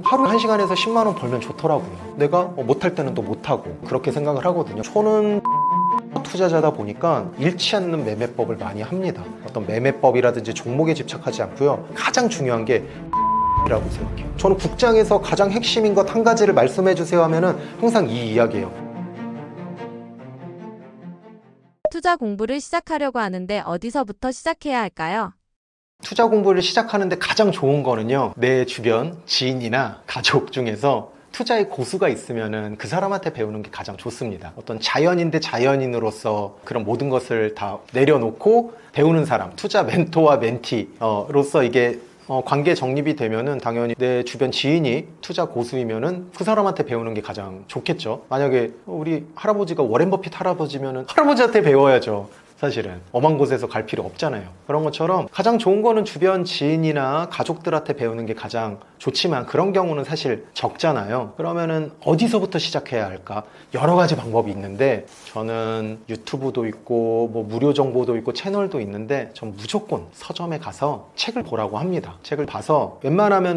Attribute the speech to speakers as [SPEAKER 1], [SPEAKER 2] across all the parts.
[SPEAKER 1] 하루 1시간에서 10만 원 벌면 좋더라고요. 내가 못할 때는 또 못하고 그렇게 생각을 하거든요. 저는 투자자다 보니까 잃지 않는 매매법을 많이 합니다. 어떤 매매법이라든지 종목에 집착하지 않고요. 가장 중요한 게 라고 생각해요. 저는 국장에서 가장 핵심인 것 한 가지를 말씀해 주세요 하면은 항상 이 이야기예요.
[SPEAKER 2] 투자 공부를 시작하려고 하는데 어디서부터 시작해야 할까요?
[SPEAKER 1] 투자 공부를 시작하는데 가장 좋은 거는요, 내 주변 지인이나 가족 중에서 투자의 고수가 있으면은 그 사람한테 배우는 게 가장 좋습니다. 어떤 자연인 대 자연인으로서 그런 모든 것을 다 내려놓고 배우는 사람, 투자 멘토와 멘티로서 이게 관계 정립이 되면은 당연히 내 주변 지인이 투자 고수이면은 그 사람한테 배우는 게 가장 좋겠죠. 만약에 우리 할아버지가 워렌 버핏 할아버지면은 할아버지한테 배워야죠. 사실은 엄한 곳에서 갈 필요 없잖아요. 그런 것처럼 가장 좋은 거는 주변 지인이나 가족들한테 배우는 게 가장 좋지만 그런 경우는 사실 적잖아요. 그러면은 어디서부터 시작해야 할까? 여러 가지 방법이 있는데 저는 유튜브도 있고 뭐 무료 정보도 있고 채널도 있는데 전 무조건 서점에 가서 책을 보라고 합니다. 책을 봐서 웬만하면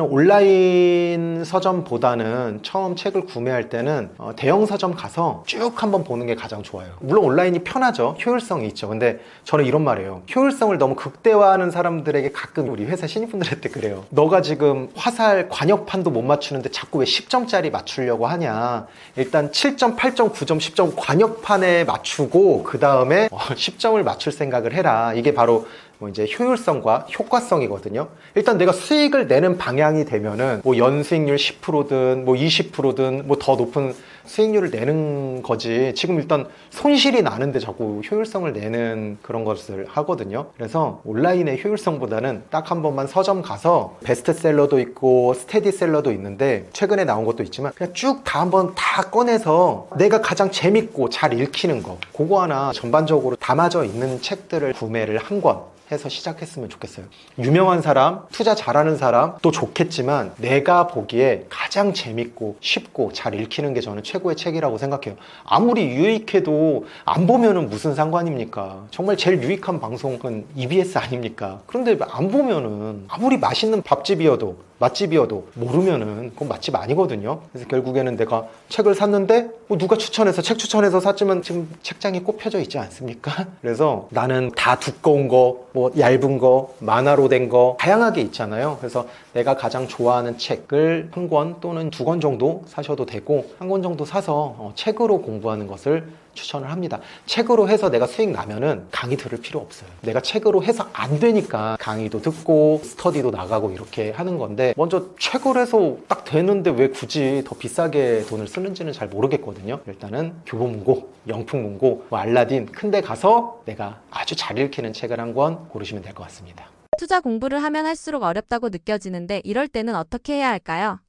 [SPEAKER 1] 온라인 서점보다는 처음 책을 구매할 때는 대형 서점 가서 쭉 한번 보는 게 가장 좋아요. 물론 온라인이 편하죠. 효율성이 있죠. 근데 저는 이런 말이에요. 효율성을 너무 극대화하는 사람들에게 가끔 우리 회사 신입분들한테 그래요. 너가 지금 화살 관역판도 못 맞추는데 자꾸 왜 10점짜리 맞추려고 하냐. 일단 7점, 8점, 9점, 10점 관역판에 맞추고 그 다음에 10점을 맞출 생각을 해라. 이게 바로 이제 효율성과 효과성이거든요. 일단 내가 수익을 내는 방향이 되면은 뭐 연수익률 10%든 뭐 20%든 뭐 더 높은 수익률을 내는 거지. 지금 일단 손실이 나는데 자꾸 효율성을 내는 그런 것을 하거든요. 그래서 온라인의 효율성보다는 딱 한 번만 서점 가서 베스트셀러도 있고 스테디셀러도 있는데 최근에 나온 것도 있지만 그냥 쭉 다 한번 다 꺼내서 내가 가장 재밌고 잘 읽히는 거 그거 하나 전반적으로 담아져 있는 책들을 구매를 한 권 해서 시작했으면 좋겠어요. 유명한 사람, 투자 잘하는 사람도 좋겠지만 내가 보기에 가장 재밌고 쉽고 잘 읽히는 게 저는 최고의 책이라고 생각해요. 아무리 유익해도 안 보면은 무슨 상관입니까? 정말 제일 유익한 방송은 EBS 아닙니까? 그런데 안 보면은 아무리 맛있는 밥집이어도 맛집이어도 모르면은 그건 맛집 아니거든요. 그래서 결국에는 내가 책을 샀는데 뭐 누가 추천해서 책 추천해서 샀지만 지금 책장이 꼽혀져 있지 않습니까? 그래서 나는 다 두꺼운 거, 뭐 얇은 거, 만화로 된 거 다양하게 있잖아요. 그래서 내가 가장 좋아하는 책을 한 권 또는 두 권 정도 사셔도 되고 한 권 정도 사서 책으로 공부하는 것을 추천을 합니다. 책으로 해서 내가 수익 나면은 강의 들을 필요 없어요. 내가 책으로 해서 안 되니까 강의도 듣고 스터디도 나가고 이렇게 하는 건데 먼저 책을 해서 딱 되는데 왜 굳이 더 비싸게 돈을 쓰는지는 잘 모르겠거든요. 일단은 교보문고, 영풍문고, 뭐 알라딘 큰데 가서 내가 아주 잘 읽히는 책을 한 권 고르시면 될 것 같습니다.
[SPEAKER 2] 투자 공부를 하면 할수록 어렵다고 느껴지는데 이럴 때는 어떻게 해야 할까요?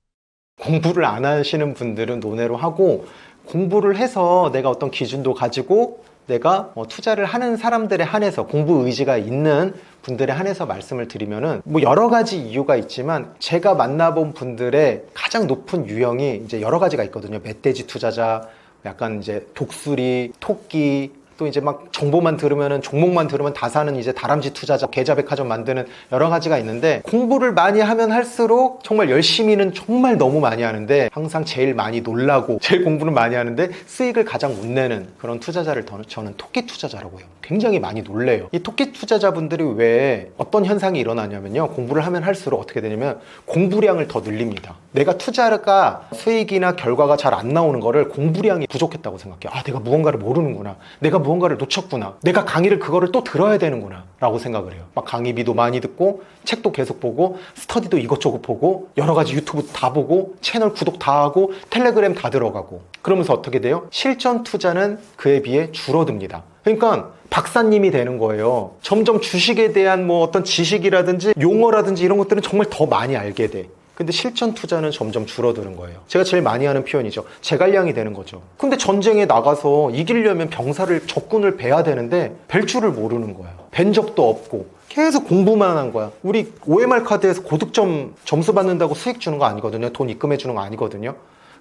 [SPEAKER 1] 공부를 안 하시는 분들은 논외로 하고 공부를 해서 내가 어떤 기준도 가지고 내가 투자를 하는 사람들에 한해서 공부 의지가 있는 분들에 한해서 말씀을 드리면은 뭐 여러 가지 이유가 있지만 제가 만나본 분들의 가장 높은 유형이 이제 여러 가지가 있거든요. 멧돼지 투자자, 약간 이제 독수리, 토끼, 또 이제 막 정보만 들으면은 종목만 들으면 다 사는 이제 다람쥐 투자자, 계좌백화점 만드는 여러 가지가 있는데 공부를 많이 하면 할수록 정말 열심히는 정말 너무 많이 하는데 항상 제일 많이 놀라고 제일 공부를 많이 하는데 수익을 가장 못 내는 그런 투자자를 저는 토끼 투자자라고 해요. 굉장히 많이 놀래요. 이 토끼 투자자분들이 왜 어떤 현상이 일어나냐면요. 공부를 하면 할수록 어떻게 되냐면 공부량을 더 늘립니다. 내가 투자가 수익이나 결과가 잘 안 나오는 거를 공부량이 부족했다고 생각해요. 아, 내가 무언가를 모르는구나. 내가 무언가를 놓쳤구나. 내가 강의를 그거를 또 들어야 되는구나 라고 생각을 해요. 막 강의비도 많이 듣고 책도 계속 보고 스터디도 이것저것 보고 여러 가지 유튜브 다 보고 채널 구독 다 하고 텔레그램 다 들어가고 그러면서 어떻게 돼요? 실전 투자는 그에 비해 줄어듭니다. 그러니까 박사님이 되는 거예요. 점점 주식에 대한 뭐 어떤 지식이라든지 용어라든지 이런 것들은 정말 더 많이 알게 돼. 근데 실전 투자는 점점 줄어드는 거예요. 제가 제일 많이 하는 표현이죠. 제갈량이 되는 거죠. 근데 전쟁에 나가서 이기려면 병사를 적군을 베야 되는데 벨 줄을 모르는 거야. 벤 적도 없고 계속 공부만 한 거야. 우리 OMR 카드에서 고득점 점수 받는다고 수익 주는 거 아니거든요. 돈 입금해 주는 거 아니거든요.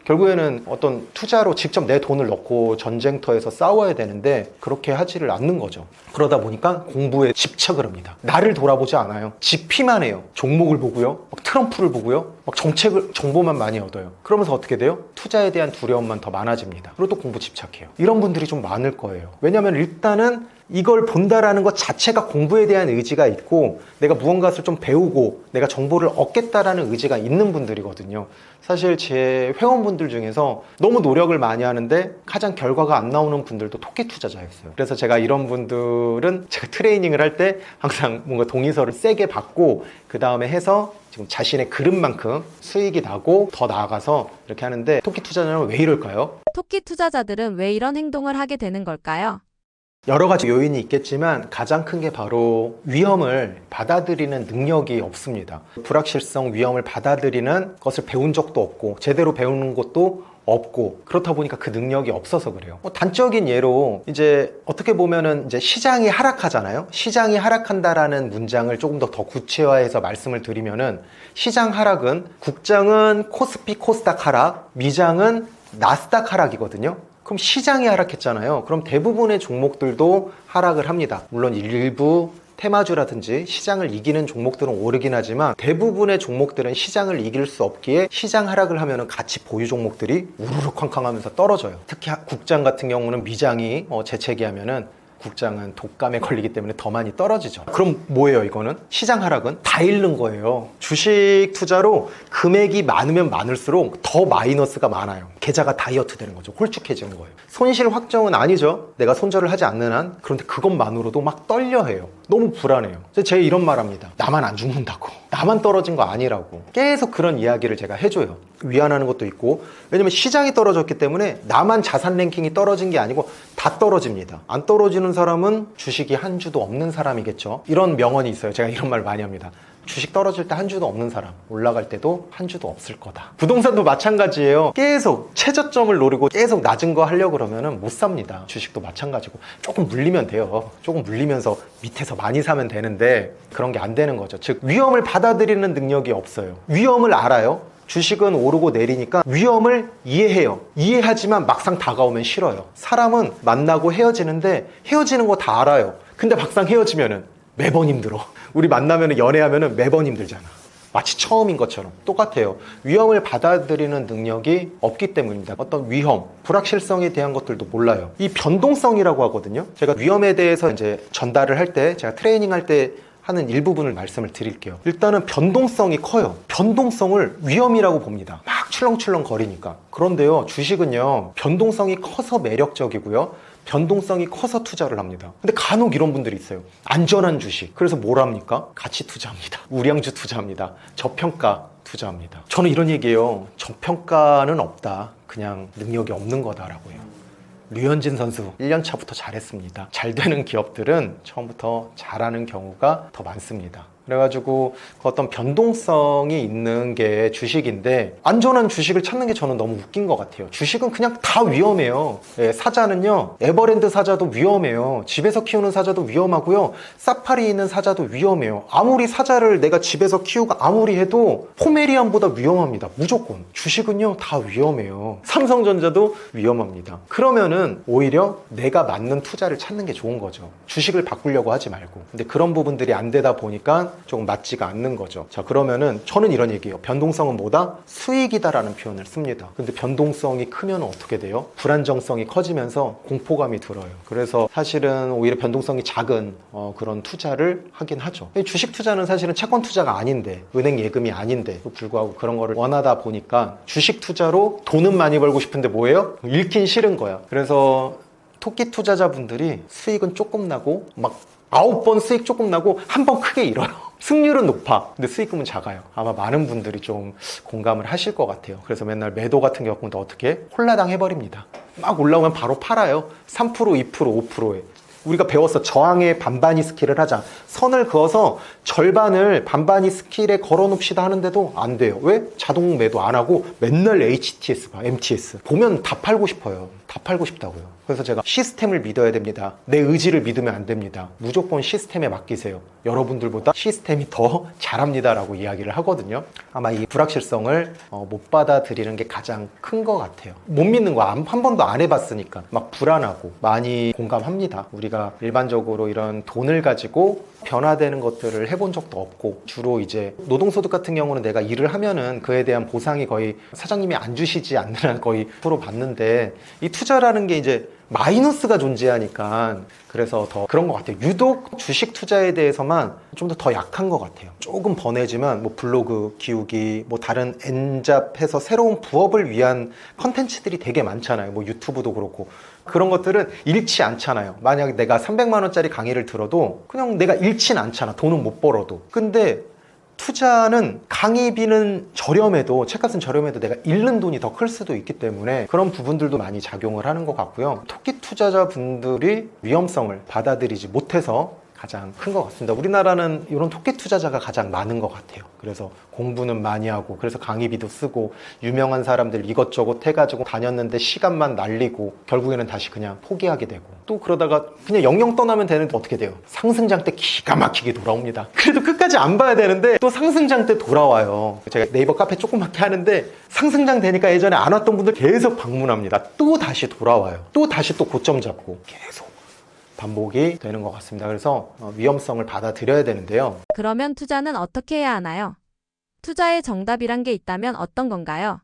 [SPEAKER 1] 결국에는 어떤 투자로 직접 내 돈을 넣고 전쟁터에서 싸워야 되는데 그렇게 하지를 않는 거죠. 그러다 보니까 공부에 집착을 합니다. 나를 돌아보지 않아요. 지피만 해요. 종목을 보고요, 막 트럼프를 보고요, 막 정보만 많이 얻어요. 그러면서 어떻게 돼요? 투자에 대한 두려움만 더 많아집니다. 그리고 또 공부 집착해요. 이런 분들이 좀 많을 거예요. 왜냐하면 일단은 이걸 본다라는 것 자체가 공부에 대한 의지가 있고 내가 무언가를 좀 배우고 내가 정보를 얻겠다라는 의지가 있는 분들이거든요. 사실 제 회원분들 중에서 너무 노력을 많이 하는데 가장 결과가 안 나오는 분들도 토끼 투자자였어요. 그래서 제가 이런 분들은 제가 트레이닝을 할 때 항상 뭔가 동의서를 세게 받고 그 다음에 해서 지금 자신의 그릇만큼 수익이 나고 더 나아가서 이렇게 하는데, 토끼 투자자는 왜 이럴까요?
[SPEAKER 2] 토끼 투자자들은 왜 이런 행동을 하게 되는 걸까요?
[SPEAKER 1] 여러 가지 요인이 있겠지만 가장 큰 게 바로 위험을 받아들이는 능력이 없습니다. 불확실성, 위험을 받아들이는 것을 배운 적도 없고 제대로 배우는 것도 없고 그렇다 보니까 그 능력이 없어서 그래요. 단적인 예로 이제 어떻게 보면은 이제 시장이 하락하잖아요. 시장이 하락한다라는 문장을 조금 더 구체화해서 말씀을 드리면은, 시장 하락은 국장은 코스피 코스닥 하락, 미장은 나스닥 하락이거든요. 그럼 시장이 하락했잖아요. 그럼 대부분의 종목들도 하락을 합니다. 물론 일부 테마주라든지 시장을 이기는 종목들은 오르긴 하지만 대부분의 종목들은 시장을 이길 수 없기에 시장 하락을 하면 같이 보유 종목들이 우르르 쾅쾅하면서 떨어져요. 특히 국장 같은 경우는 미장이 재채기하면은 국장은 독감에 걸리기 때문에 더 많이 떨어지죠. 그럼 뭐예요? 이거는 시장 하락은 다 잃는 거예요. 주식 투자로 금액이 많으면 많을수록 더 마이너스가 많아요. 계좌가 다이어트 되는 거죠. 홀쭉해지는 거예요. 손실 확정은 아니죠. 내가 손절을 하지 않는 한. 그런데 그것만으로도 막 떨려해요. 너무 불안해요. 제가 이런 말 합니다. 나만 안 죽는다고, 나만 떨어진 거 아니라고 계속 그런 이야기를 제가 해줘요. 위안하는 것도 있고, 왜냐면 시장이 떨어졌기 때문에 나만 자산 랭킹이 떨어진 게 아니고 다 떨어집니다. 안 떨어지는 사람은 주식이 한 주도 없는 사람이겠죠. 이런 명언이 있어요. 제가 이런 말 많이 합니다. 주식 떨어질 때 한 주도 없는 사람, 올라갈 때도 한 주도 없을 거다. 부동산도 마찬가지예요. 계속 최저점을 노리고 계속 낮은 거 하려고 그러면 못 삽니다. 주식도 마찬가지고 조금 물리면 돼요. 조금 물리면서 밑에서 많이 사면 되는데 그런 게 안 되는 거죠. 즉 위험을 받아들이는 능력이 없어요. 위험을 알아요. 주식은 오르고 내리니까 위험을 이해해요. 이해하지만 막상 다가오면 싫어요. 사람은 만나고 헤어지는데 헤어지는 거 다 알아요. 근데 막상 헤어지면은 매번 힘들어. 우리 만나면 연애하면 매번 힘들잖아. 마치 처음인 것처럼 똑같아요. 위험을 받아들이는 능력이 없기 때문입니다. 어떤 위험, 불확실성에 대한 것들도 몰라요. 이 변동성이라고 하거든요. 제가 위험에 대해서 이제 전달을 할 때, 제가 트레이닝 할 때 하는 일부분을 말씀을 드릴게요. 일단은 변동성이 커요. 변동성을 위험이라고 봅니다. 막 출렁출렁 거리니까. 그런데요, 주식은요, 변동성이 커서 매력적이고요, 변동성이 커서 투자를 합니다. 근데 간혹 이런 분들이 있어요. 안전한 주식. 그래서 뭘 합니까? 가치 투자합니다. 우량주 투자합니다. 저평가 투자합니다. 저는 이런 얘기예요. 저평가는 없다. 그냥 능력이 없는 거다라고요. 류현진 선수 1년 차부터 잘했습니다. 잘 되는 기업들은 처음부터 잘하는 경우가 더 많습니다. 그래가지고 그 어떤 변동성이 있는 게 주식인데, 안전한 주식을 찾는 게 저는 너무 웃긴 것 같아요. 주식은 그냥 다 위험해요. 사자는요, 에버랜드 사자도 위험해요. 집에서 키우는 사자도 위험하고요, 사파리 있는 사자도 위험해요. 아무리 사자를 내가 집에서 키우고 아무리 해도 포메리안보다 위험합니다. 무조건. 주식은요 다 위험해요. 삼성전자도 위험합니다. 그러면은 오히려 내가 맞는 투자를 찾는 게 좋은 거죠. 주식을 바꾸려고 하지 말고. 근데 그런 부분들이 안 되다 보니까 조금 맞지가 않는 거죠. 자, 그러면은 저는 이런 얘기예요. 변동성은 뭐다? 수익이다라는 표현을 씁니다. 근데 변동성이 크면 어떻게 돼요? 불안정성이 커지면서 공포감이 들어요. 그래서 사실은 오히려 변동성이 작은 그런 투자를 하긴 하죠. 주식 투자는 사실은 채권 투자가 아닌데, 은행 예금이 아닌데 불구하고 그런 거를 원하다 보니까 주식 투자로 돈은 많이 벌고 싶은데 뭐예요? 읽긴 싫은 거야. 그래서 토끼 투자자분들이 수익은 조금 나고 막 9번 수익 조금 나고 한 번 크게 잃어요. 승률은 높아. 근데 수익금은 작아요. 아마 많은 분들이 좀 공감을 하실 것 같아요. 그래서 맨날 매도 같은 경우는 어떻게? 홀라당 해버립니다. 막 올라오면 바로 팔아요. 3%, 2%, 5%에. 우리가 배웠어. 저항의 반반이 스킬을 하자. 선을 그어서 절반을 반반이 스킬에 걸어놓읍시다 하는데도 안 돼요. 왜? 자동 매도 안 하고 맨날 HTS 봐, MTS. 보면 다 팔고 싶어요. 다 팔고 싶다고요. 그래서 제가 시스템을 믿어야 됩니다. 내 의지를 믿으면 안 됩니다. 무조건 시스템에 맡기세요. 여러분들보다 시스템이 더 잘합니다라고 이야기를 하거든요. 아마 이 불확실성을 못 받아들이는 게 가장 큰 것 같아요. 못 믿는 거 한 번도 안 해봤으니까 막 불안하고 많이 공감합니다. 우리가 일반적으로 이런 돈을 가지고 변화되는 것들을 해본 적도 없고 주로 이제 노동소득 같은 경우는 내가 일을 하면은 그에 대한 보상이 거의 사장님이 안 주시지 않는 거의 프로 받는데 이 투자라는 게 이제 마이너스가 존재하니까 그래서 더 그런 것 같아요. 유독 주식 투자에 대해서만 좀 더 약한 것 같아요. 조금 번해지만 뭐 블로그 키우기, 뭐 다른 엔잡해서 새로운 부업을 위한 컨텐츠들이 되게 많잖아요. 뭐 유튜브도 그렇고 그런 것들은 잃지 않잖아요. 만약에 내가 300만 원짜리 강의를 들어도 그냥 내가 잃진 않잖아. 돈은 못 벌어도. 근데 투자는 강의비는 저렴해도 책값은 저렴해도 내가 잃는 돈이 더 클 수도 있기 때문에 그런 부분들도 많이 작용을 하는 것 같고요. 토끼 투자자분들이 위험성을 받아들이지 못해서 가장 큰 것 같습니다. 우리나라는 이런 토끼 투자자가 가장 많은 것 같아요. 그래서 공부는 많이 하고 그래서 강의비도 쓰고 유명한 사람들 이것저것 해가지고 다녔는데 시간만 날리고 결국에는 다시 그냥 포기하게 되고 또 그러다가 그냥 영영 떠나면 되는데 어떻게 돼요? 상승장 때 기가 막히게 돌아옵니다. 그래도 끝까지 안 봐야 되는데 또 상승장 때 돌아와요. 제가 네이버 카페 조그맣게 하는데 상승장 되니까 예전에 안 왔던 분들 계속 방문합니다. 또 다시 돌아와요. 또 다시 또 고점 잡고 계속 반복이 되는 것 같습니다. 그래서 위험성을 받아들여야 되는데요.
[SPEAKER 2] 그러면 투자는 어떻게 해야 하나요? 투자의 정답이란 게 있다면 어떤 건가요?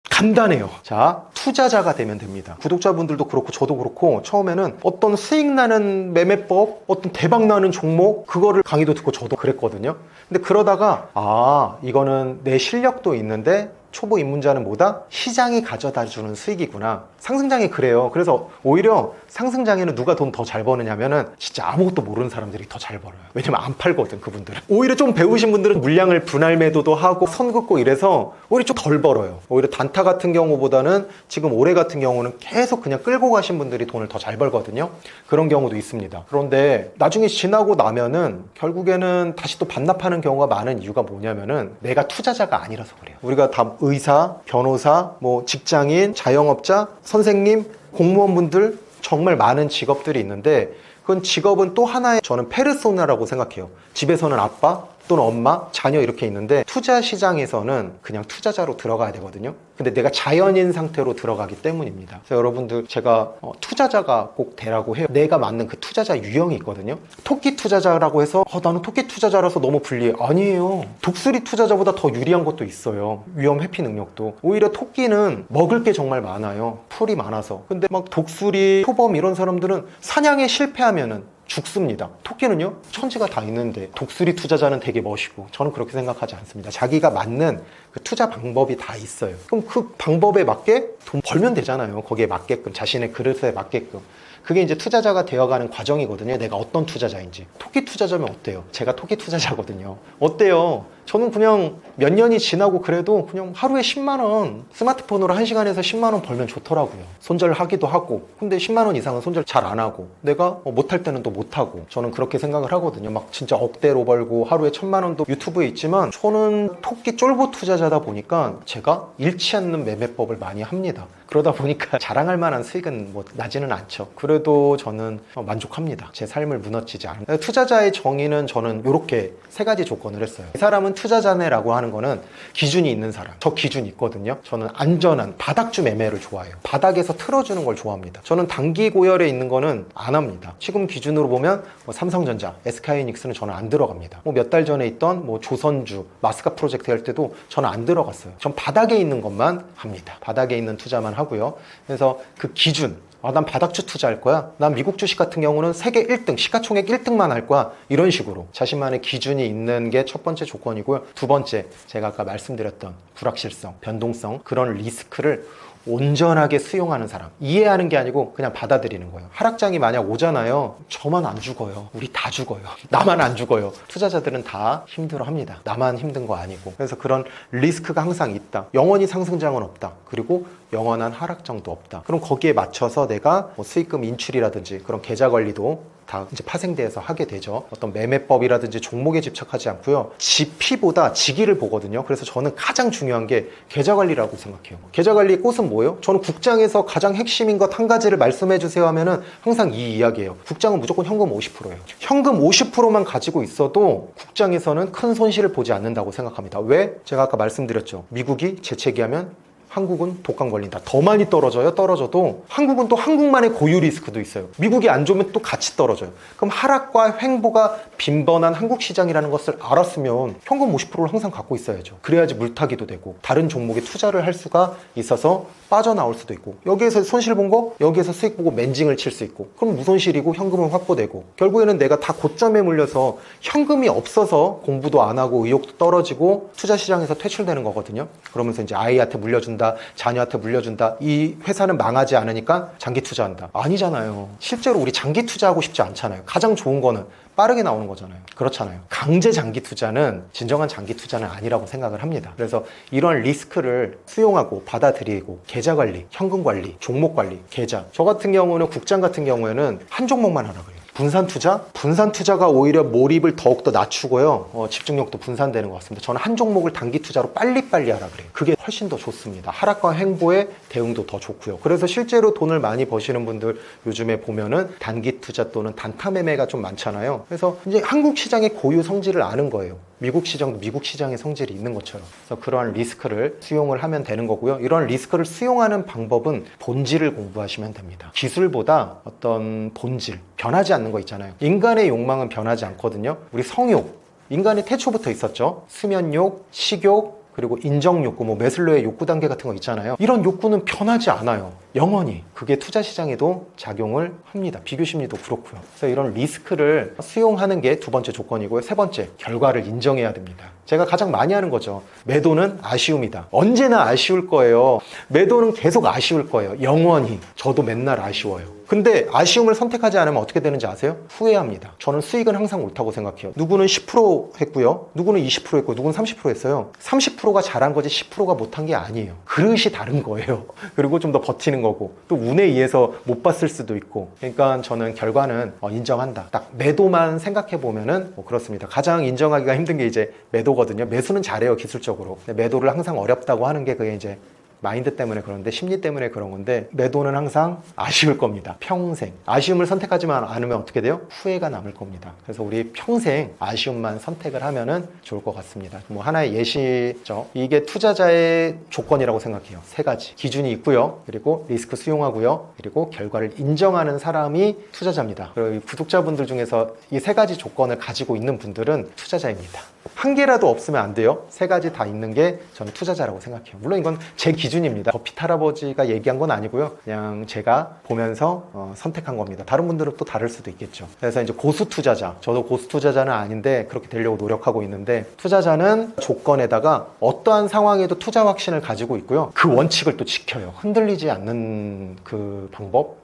[SPEAKER 1] 간단해요. 자, 투자자가 되면 됩니다. 구독자분들도 그렇고 저도 그렇고 처음에는 어떤 수익 나는 매매법, 어떤 대박 나는 종목 그거를 강의도 듣고 저도 그랬거든요. 근데 그러다가 이거는 내 실력도 있는데 초보 입문자는 뭐다? 시장이 가져다 주는 수익이구나. 상승장이 그래요. 그래서 오히려 상승장에는 누가 돈 더 잘 버느냐면은 진짜 아무것도 모르는 사람들이 더 잘 벌어요. 왜냐면 안 팔거든, 그분들은. 오히려 좀 배우신 분들은 물량을 분할 매도도 하고 선 긋고 이래서 오히려 좀 덜 벌어요. 오히려 단타 같은 경우보다는 지금 올해 같은 경우는 계속 그냥 끌고 가신 분들이 돈을 더 잘 벌거든요. 그런 경우도 있습니다. 그런데 나중에 지나고 나면은 결국에는 다시 또 반납하는 경우가 많은 이유가 뭐냐면은 내가 투자자가 아니라서 그래요. 우리가 다 의사, 변호사, 뭐 직장인, 자영업자, 선생님, 공무원분들 정말 많은 직업들이 있는데 그건 직업은 또 하나의 저는 페르소나라고 생각해요. 집에서는 아빠 또는 엄마, 자녀 이렇게 있는데 투자 시장에서는 그냥 투자자로 들어가야 되거든요. 근데 내가 자연인 상태로 들어가기 때문입니다. 그래서 여러분들 제가 투자자가 꼭 되라고 해요. 내가 맞는 그 투자자 유형이 있거든요. 토끼 투자자라고 해서 나는 토끼 투자자라서 너무 불리해. 아니에요. 독수리 투자자보다 더 유리한 것도 있어요. 위험 회피 능력도. 오히려 토끼는 먹을 게 정말 많아요. 풀이 많아서. 근데 막 독수리, 표범 이런 사람들은 사냥에 실패하면은 죽습니다. 토끼는요? 천지가 다 있는데 독수리 투자자는 되게 멋이고 저는 그렇게 생각하지 않습니다. 자기가 맞는 그 투자 방법이 다 있어요. 그럼 그 방법에 맞게 돈 벌면 되잖아요. 거기에 맞게끔, 자신의 그릇에 맞게끔. 그게 이제 투자자가 되어가는 과정이거든요. 내가 어떤 투자자인지. 토끼 투자자면 어때요? 제가 토끼 투자자거든요. 어때요? 저는 그냥 몇 년이 지나고 그래도 그냥 하루에 10만 원 스마트폰으로 1시간에서 10만 원 벌면 좋더라고요. 손절하기도 하고. 근데 10만 원 이상은 손절 잘 안 하고 내가 못할 때는 또 못하고 저는 그렇게 생각을 하거든요. 막 진짜 억대로 벌고 하루에 1,000만 원도 유튜브에 있지만 저는 토끼 쫄보 투자자다 보니까 제가 잃지 않는 매매법을 많이 합니다. 그러다 보니까 자랑할 만한 수익은 뭐 나지는 않죠. 그래도 저는 만족합니다. 제 삶을 무너지지 않은. 투자자의 정의는 저는 이렇게 3가지 조건을 했어요. 이 사람은 투자자네라고 하는 거는 기준이 있는 사람. 저 기준이 있거든요. 저는 안전한 바닥주 매매를 좋아해요. 바닥에서 틀어주는 걸 좋아합니다. 저는 단기 고열에 있는 거는 안 합니다. 지금 기준으로 보면 삼성전자, SK하이닉스는 저는 안 들어갑니다. 몇 달 전에 있던 조선주, 마스카 프로젝트 할 때도 저는 안 들어갔어요. 전 바닥에 있는 것만 합니다. 바닥에 있는 투자만 하고요. 그래서 그 기준, 난 바닥주 투자할 거야. 난 미국 주식 같은 경우는 세계 1등, 시가총액 1등만 할 거야. 이런 식으로 자신만의 기준이 있는 게 첫 번째 조건이고요. 두 번째, 제가 아까 말씀드렸던 불확실성, 변동성, 그런 리스크를 온전하게 수용하는 사람. 이해하는 게 아니고 그냥 받아들이는 거예요. 하락장이 만약 오잖아요. 저만 안 죽어요. 우리 다 죽어요. 나만 안 죽어요. 투자자들은 다 힘들어합니다. 나만 힘든 거 아니고. 그래서 그런 리스크가 항상 있다. 영원히 상승장은 없다. 그리고 영원한 하락장도 없다. 그럼 거기에 맞춰서 내가 뭐 수익금 인출이라든지 그런 계좌 관리도 다 이제 파생돼서 하게 되죠. 어떤 매매법이라든지 종목에 집착하지 않고요. 지피보다 지기를 보거든요. 그래서 저는 가장 중요한 게 계좌 관리라고 생각해요. 계좌 관리의 꽃은 뭐예요? 저는 국장에서 가장 핵심인 것 한 가지를 말씀해 주세요 하면은 항상 이 이야기예요. 국장은 무조건 현금 50%예요. 현금 50%만 가지고 있어도 국장에서는 큰 손실을 보지 않는다고 생각합니다. 왜? 제가 아까 말씀드렸죠. 미국이 재채기하면 한국은 독감 걸린다. 더 많이 떨어져요. 떨어져도 한국은 또 한국만의 고유 리스크도 있어요. 미국이 안 좋으면 또 같이 떨어져요. 그럼 하락과 횡보가 빈번한 한국 시장이라는 것을 알았으면 현금 50%를 항상 갖고 있어야죠. 그래야지 물타기도 되고 다른 종목에 투자를 할 수가 있어서 빠져나올 수도 있고, 여기에서 손실 본 거 여기에서 수익 보고 맨징을 칠 수 있고, 그럼 무손실이고 현금은 확보되고, 결국에는 내가 다 고점에 물려서 현금이 없어서 공부도 안 하고 의욕도 떨어지고 투자 시장에서 퇴출되는 거거든요. 그러면서 이제 아이한테 물려준다, 자녀한테 물려준다, 이 회사는 망하지 않으니까 장기 투자한다. 아니잖아요. 실제로 우리 장기 투자하고 싶지 않잖아요. 가장 좋은 거는 빠르게 나오는 거잖아요. 그렇잖아요. 강제 장기 투자는 진정한 장기 투자는 아니라고 생각을 합니다. 그래서 이런 리스크를 수용하고 받아들이고 계좌 관리, 현금 관리, 종목 관리, 계좌. 저 같은 경우는 국장 같은 경우에는 한 종목만 하라 그래요. 분산 투자? 분산 투자가 오히려 몰입을 더욱더 낮추고요. 집중력도 분산되는 것 같습니다. 저는 한 종목을 단기 투자로 빨리빨리 하라 그래요. 그게 훨씬 더 좋습니다. 하락과 횡보의 대응도 더 좋고요. 그래서 실제로 돈을 많이 버시는 분들 요즘에 보면은 단기 투자 또는 단타 매매가 좀 많잖아요. 그래서 이제 한국 시장의 고유 성질을 아는 거예요. 미국 시장도 미국 시장의 성질이 있는 것처럼. 그래서 그러한 리스크를 수용을 하면 되는 거고요. 이런 리스크를 수용하는 방법은 본질을 공부하시면 됩니다. 기술보다 어떤 본질, 변하지 않는 거 있잖아요. 인간의 욕망은 변하지 않거든요. 우리 성욕, 인간이 태초부터 있었죠. 수면욕, 식욕, 그리고 인정욕구, 뭐 매슬로의 욕구 단계 같은 거 있잖아요. 이런 욕구는 변하지 않아요. 영원히. 그게 투자 시장에도 작용을 합니다. 비교 심리도 그렇고요. 그래서 이런 리스크를 수용하는 게 두 번째 조건이고요. 세 번째, 결과를 인정해야 됩니다. 제가 가장 많이 하는 거죠. 매도는 아쉬움이다. 언제나 아쉬울 거예요. 매도는 계속 아쉬울 거예요. 영원히. 저도 맨날 아쉬워요. 근데 아쉬움을 선택하지 않으면 어떻게 되는지 아세요? 후회합니다. 저는 수익은 항상 옳다고 생각해요. 누구는 10% 했고요. 누구는 20% 했고, 누구는 30% 했어요. 30%가 잘한 거지 10%가 못한 게 아니에요. 그릇이 다른 거예요. 그리고 좀 더 버티는 거고, 또 운에 의해서 못 봤을 수도 있고. 그러니까 저는 결과는 인정한다. 딱 매도만 생각해 보면은 그렇습니다. 가장 인정하기가 힘든 게 이제 매도거든요. 매수는 잘해요, 기술적으로. 근데 매도를 항상 어렵다고 하는 게 그게 이제 마인드 때문에 그런데, 심리 때문에 그런 건데, 매도는 항상 아쉬울 겁니다. 평생. 아쉬움을 선택하지만 않으면 어떻게 돼요? 후회가 남을 겁니다. 그래서 우리 평생 아쉬움만 선택을 하면은 좋을 것 같습니다. 뭐 하나의 예시죠. 이게 투자자의 조건이라고 생각해요. 세 가지. 기준이 있고요. 그리고 리스크 수용하고요. 그리고 결과를 인정하는 사람이 투자자입니다. 그리고 이 구독자분들 중에서 이 세 가지 조건을 가지고 있는 분들은 투자자입니다. 한 개라도 없으면 안 돼요. 세 가지 다 있는 게 저는 투자자라고 생각해요. 물론 이건 제 기준입니다. 버핏 할아버지가 얘기한 건 아니고요. 그냥 제가 보면서 선택한 겁니다. 다른 분들은 또 다를 수도 있겠죠. 그래서 이제 고수 투자자. 저도 고수 투자자는 아닌데 그렇게 되려고 노력하고 있는데, 투자자는 조건에다가 어떠한 상황에도 투자 확신을 가지고 있고요. 그 원칙을 또 지켜요. 흔들리지 않는 그 방법.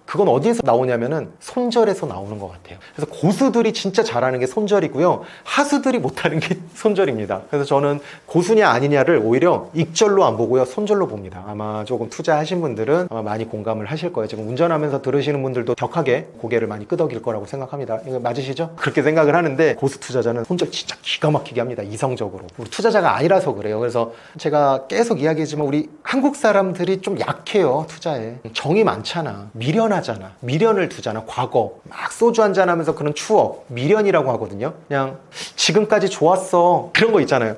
[SPEAKER 1] 그건 어디에서 나오냐면은 손절에서 나오는 것 같아요. 그래서 고수들이 진짜 잘하는 게 손절이고요. 하수들이 못하는 게 손절입니다. 그래서 저는 고수냐 아니냐를 오히려 익절로 안 보고요. 손절로 봅니다. 아마 조금 투자하신 분들은 아마 많이 공감을 하실 거예요. 지금 운전하면서 들으시는 분들도 격하게 고개를 많이 끄덕일 거라고 생각합니다. 이거 맞으시죠? 그렇게 생각을 하는데, 고수 투자자는 손절 진짜 기가 막히게 합니다. 이성적으로. 우리 투자자가 아니라서 그래요. 그래서 제가 계속 이야기했지만 우리 한국 사람들이 좀 약해요. 투자에. 정이 많잖아. 미련하잖아. 미련을 두잖아. 과거 막 소주 한잔 하면서 그런 추억, 미련이라고 하거든요. 그냥 지금까지 좋았어, 그런 거 있잖아요.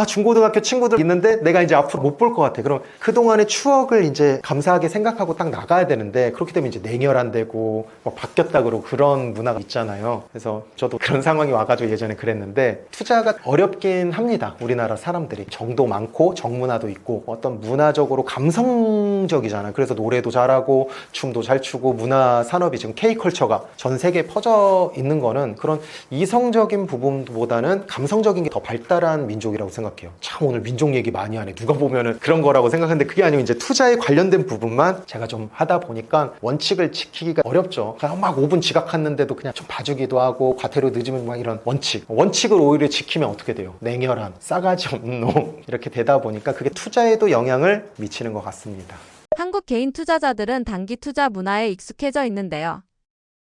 [SPEAKER 1] 중고등학교 친구들 있는데 내가 이제 앞으로 못 볼 것 같아. 그럼 그동안의 추억을 이제 감사하게 생각하고 딱 나가야 되는데, 그렇게 되면 이제 냉혈한되고 막 바뀌었다 그러고 그런 문화가 있잖아요. 그래서 저도 그런 상황이 와가지고 예전에 그랬는데, 투자가 어렵긴 합니다. 우리나라 사람들이 정도 많고 정문화도 있고 어떤 문화적으로 감성적이잖아요. 그래서 노래도 잘하고 춤도 잘 추고, 문화 산업이 지금 K컬처가 전 세계에 퍼져 있는 거는 그런 이성적인 부분보다는 감성적인 게 더 발달한 민족이라고 생각합니다. 생각해요. 참 오늘 민족 얘기 많이 하네. 누가 보면은 그런 거라고 생각하는데 그게 아니고 이제 투자에 관련된 부분만 제가 좀 하다 보니까 원칙을 지키기가 어렵죠. 그냥 막 5분 지각했는데도 그냥 좀 봐주기도 하고 과태료 늦으면 막 이런 원칙을 오히려 지키면 어떻게 돼요? 냉혈한, 싸가지 없는 놈 이렇게 되다 보니까 그게 투자에도 영향을 미치는 것 같습니다.
[SPEAKER 2] 한국 개인 투자자들은 단기 투자 문화에 익숙해져 있는데요.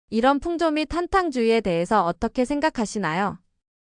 [SPEAKER 2] 이런 풍조 및 한탕주의에 대해서 어떻게 생각하시나요?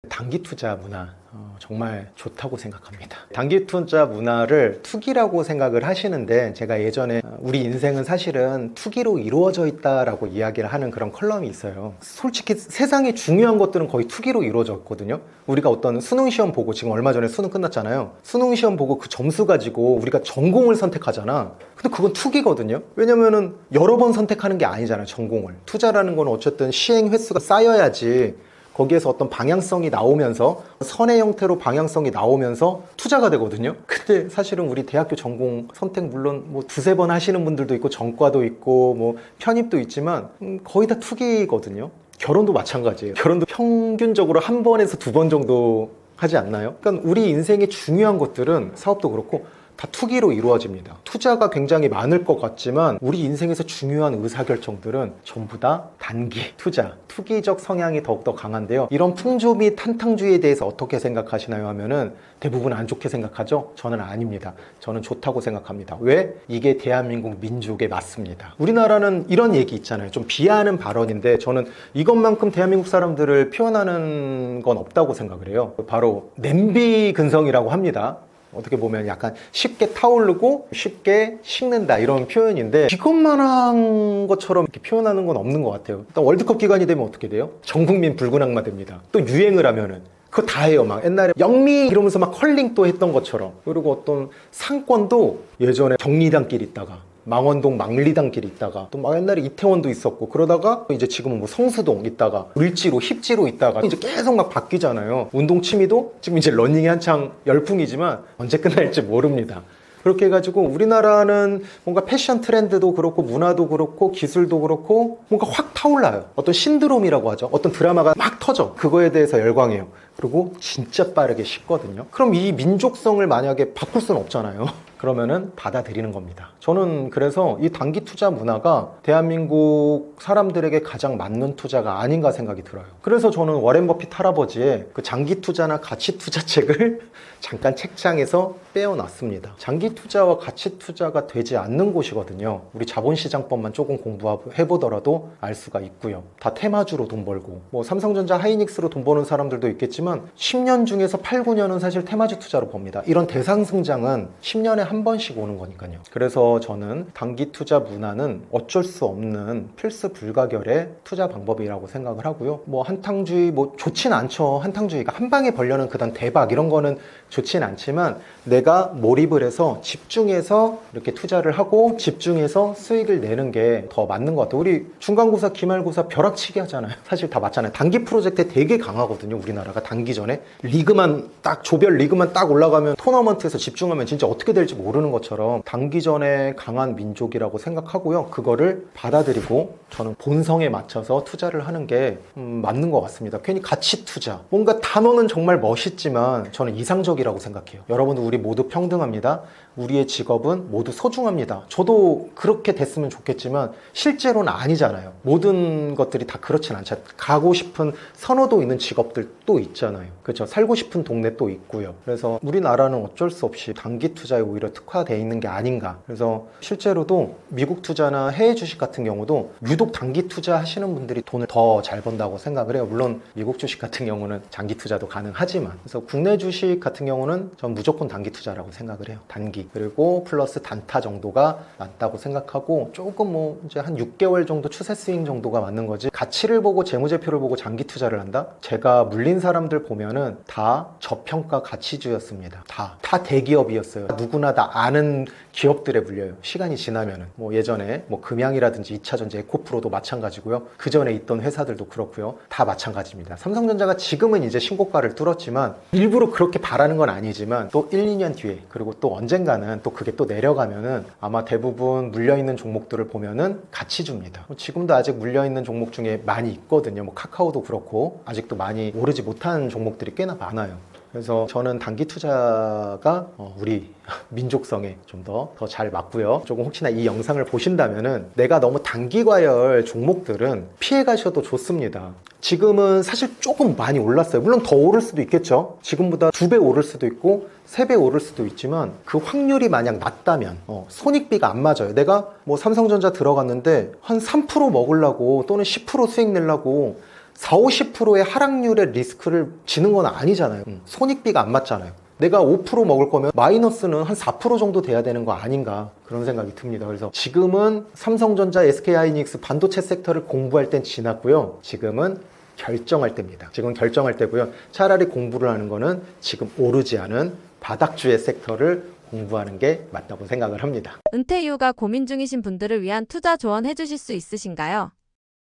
[SPEAKER 1] 단기 투자 문화 정말 좋다고 생각합니다. 단기 투자 문화를 투기라고 생각을 하시는데 제가 예전에 우리 인생은 사실은 투기로 이루어져 있다라고 이야기를 하는 그런 컬럼이 있어요. 솔직히 세상에 중요한 것들은 거의 투기로 이루어져 있거든요. 우리가 어떤 수능 시험 보고 지금 얼마 전에 수능 끝났잖아요. 수능 시험 보고 그 점수 가지고 우리가 전공을 선택하잖아. 근데 그건 투기거든요. 왜냐면은 여러 번 선택하는 게 아니잖아요. 전공을. 투자라는 건 어쨌든 시행 횟수가 쌓여야지 거기에서 어떤 방향성이 나오면서 선의 형태로 방향성이 나오면서 투자가 되거든요. 근데 사실은 우리 대학교 전공 선택 물론 뭐 두세 번 하시는 분들도 있고 전과도 있고 뭐 편입도 있지만 거의 다 투기거든요. 결혼도 마찬가지예요. 결혼도 평균적으로 한 번에서 두 번 정도 하지 않나요? 그러니까 우리 인생의 중요한 것들은 사업도 그렇고 다 투기로 이루어집니다. 투자가 굉장히 많을 것 같지만 우리 인생에서 중요한 의사결정들은 전부 다 단기 투자, 투기적 성향이 더욱더 강한데요. 이런 풍조 및 한탕주의에 대해서 어떻게 생각하시나요? 하면은 대부분 안 좋게 생각하죠? 저는 아닙니다. 저는 좋다고 생각합니다. 왜? 이게 대한민국 민족에 맞습니다. 우리나라는 이런 얘기 있잖아요. 좀 비하하는 발언인데 저는 이것만큼 대한민국 사람들을 표현하는 건 없다고 생각을 해요. 바로 냄비 근성이라고 합니다. 어떻게 보면 약간 쉽게 타오르고 쉽게 식는다 이런 표현인데 이것만한 것처럼 이렇게 표현하는 건 없는 것 같아요. 일단 월드컵 기간이 되면 어떻게 돼요? 전 국민 붉은 악마 됩니다. 또 유행을 하면은 그거 다 해요. 막 옛날에 영미 이러면서 막 컬링 또 했던 것처럼. 그리고 어떤 상권도 예전에 경리단길 있다가 망원동 망리단길 있다가 또 막 옛날에 이태원도 있었고 그러다가 이제 지금은 뭐 성수동 있다가 을지로 힙지로 있다가 이제 계속 막 바뀌잖아요. 운동 취미도 지금 이제 러닝이 한창 열풍이지만 언제 끝날지 모릅니다. 그렇게 해가지고 우리나라는 뭔가 패션 트렌드도 그렇고 문화도 그렇고 기술도 그렇고 뭔가 확 타올라요. 어떤 신드롬이라고 하죠. 어떤 드라마가 막 터져. 그거에 대해서 열광해요. 그리고 진짜 빠르게 식거든요. 그럼 이 민족성을 만약에 바꿀 수는 없잖아요. 그러면은 받아들이는 겁니다. 저는 그래서 이 단기 투자 문화가 대한민국 사람들에게 가장 맞는 투자가 아닌가 생각이 들어요. 그래서 저는 워렌 버핏 할아버지의 그 장기 투자나 가치 투자 책을 잠깐 책장에서 빼어놨습니다. 장기 투자와 가치 투자가 되지 않는 곳이거든요. 우리 자본시장법만 조금 공부해보더라도 알 수가 있고요. 다 테마주로 돈 벌고 뭐 삼성전자 하이닉스로 돈 버는 사람들도 있겠지만 10년 중에서 8, 9년은 사실 테마주 투자로 법니다. 이런 대상승장은 10년에 한 번씩 오는 거니까요. 그래서 저는 단기 투자 문화는 어쩔 수 없는 필수 불가결의 투자 방법이라고 생각을 하고요. 뭐 한탕주의 뭐 좋진 않죠. 한탕주의가 한 방에 벌려는 그다음 대박 이런 거는 좋진 않지만 내가 몰입을 해서 집중해서 이렇게 투자를 하고 집중해서 수익을 내는 게 더 맞는 것 같아요. 우리 중간고사, 기말고사 벼락치기 하잖아요. 사실 다 맞잖아요. 단기 프로젝트에 되게 강하거든요. 우리나라가 단기전에 리그만 딱 조별 리그만 딱 올라가면 토너먼트에서 집중하면 진짜 어떻게 될지 모르는 것처럼 단기전에 강한 민족이라고 생각하고요. 그거를 받아들이고 저는 본성에 맞춰서 투자를 하는 게 맞는 것 같습니다. 괜히 가치 투자 뭔가 단어는 정말 멋있지만 저는 이상적이라고 생각해요. 여러분들 우리 모두 평등합니다. 우리의 직업은 모두 소중합니다. 저도 그렇게 됐으면 좋겠지만 실제로는 아니잖아요. 모든 것들이 다 그렇진 않잖아요. 가고 싶은 선호도 있는 직업들 또 있잖아요. 그렇죠? 살고 싶은 동네 또 있고요. 그래서 우리나라는 어쩔 수 없이 단기 투자에 오히려 특화되어 있는 게 아닌가. 그래서 실제로도 미국 투자나 해외 주식 같은 경우도 유독 단기 투자 하시는 분들이 돈을 더 잘 번다고 생각을 해요. 물론 미국 주식 같은 경우는 장기 투자도 가능하지만 그래서 국내 주식 같은 경우는 전 무조건 단기 투자라고 생각을 해요. 단기 그리고 플러스 단타 정도가 맞다고 생각하고 조금 뭐 이제 한 6개월 정도 추세 스윙 정도가 맞는 거지 가치를 보고 재무제표를 보고 장기 투자를 한다? 제가 물린 사람들 보면은 다 저평가 가치주였습니다. 다 대기업이었어요. 누구나 다 아는 기업들에 물려요. 시간이 지나면은 뭐 예전에 뭐 금양이라든지 2차전지 에코프로도 마찬가지고요. 그 전에 있던 회사들도 그렇고요. 다 마찬가지입니다. 삼성전자가 지금은 이제 신고가를 뚫었지만 일부러 그렇게 바라는 건 아니지만 또 1, 2년 뒤에 그리고 또 언젠가는 또 그게 또 내려가면은 아마 대부분 물려있는 종목들을 보면은 가치주입니다. 지금도 아직 물려있는 종목 중에 많이 있거든요. 뭐 카카오도 그렇고 아직도 많이 오르지 못한 종목들이 꽤나 많아요. 그래서 저는 단기 투자가 우리 민족성에 좀 더 잘 맞고요. 조금 혹시나 이 영상을 보신다면은 내가 너무 단기 과열 종목들은 피해 가셔도 좋습니다. 지금은 사실 조금 많이 올랐어요. 물론 더 오를 수도 있겠죠. 지금보다 2배 오를 수도 있고 3배 오를 수도 있지만 그 확률이 만약 낮다면 손익비가 안 맞아요. 내가 뭐 삼성전자 들어갔는데 한 3% 먹으려고 또는 10% 수익 내려고 4, 50%의 하락률의 리스크를 지는 건 아니잖아요. 손익비가 안 맞잖아요. 내가 5% 먹을 거면 마이너스는 한 4% 정도 돼야 되는 거 아닌가, 그런 생각이 듭니다. 그래서 지금은 삼성전자, SK하이닉스 반도체 섹터를 공부할 땐 지났고요. 지금은 결정할 때입니다. 지금 결정할 때고요. 차라리 공부를 하는 거는 지금 오르지 않은 바닥주의 섹터를 공부하는 게 맞다고 생각을 합니다.
[SPEAKER 2] 은퇴 이후가 고민 중이신 분들을 위한 투자 조언 해주실 수 있으신가요?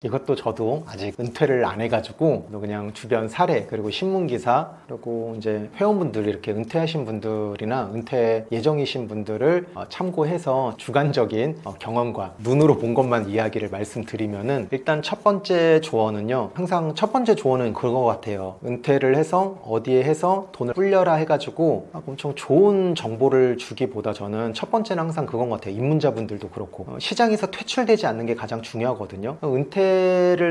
[SPEAKER 1] 이것도 저도 아직 은퇴를 안 해가지고 그냥 주변 사례, 그리고 신문기사, 그리고 이제 회원분들이 이렇게 은퇴하신 분들이나 은퇴 예정이신 분들을 참고해서 주관적인 경험과 눈으로 본 것만 이야기를 말씀드리면은, 일단 첫 번째 조언은요, 항상 첫 번째 조언은 그거 같아요. 은퇴를 해서 어디에 해서 돈을 불려라 해가지고 엄청 좋은 정보를 주기보다 저는 첫 번째는 항상 그건 것 같아요. 입문자분들도 그렇고 시장에서 퇴출되지 않는 게 가장 중요하거든요. 은퇴를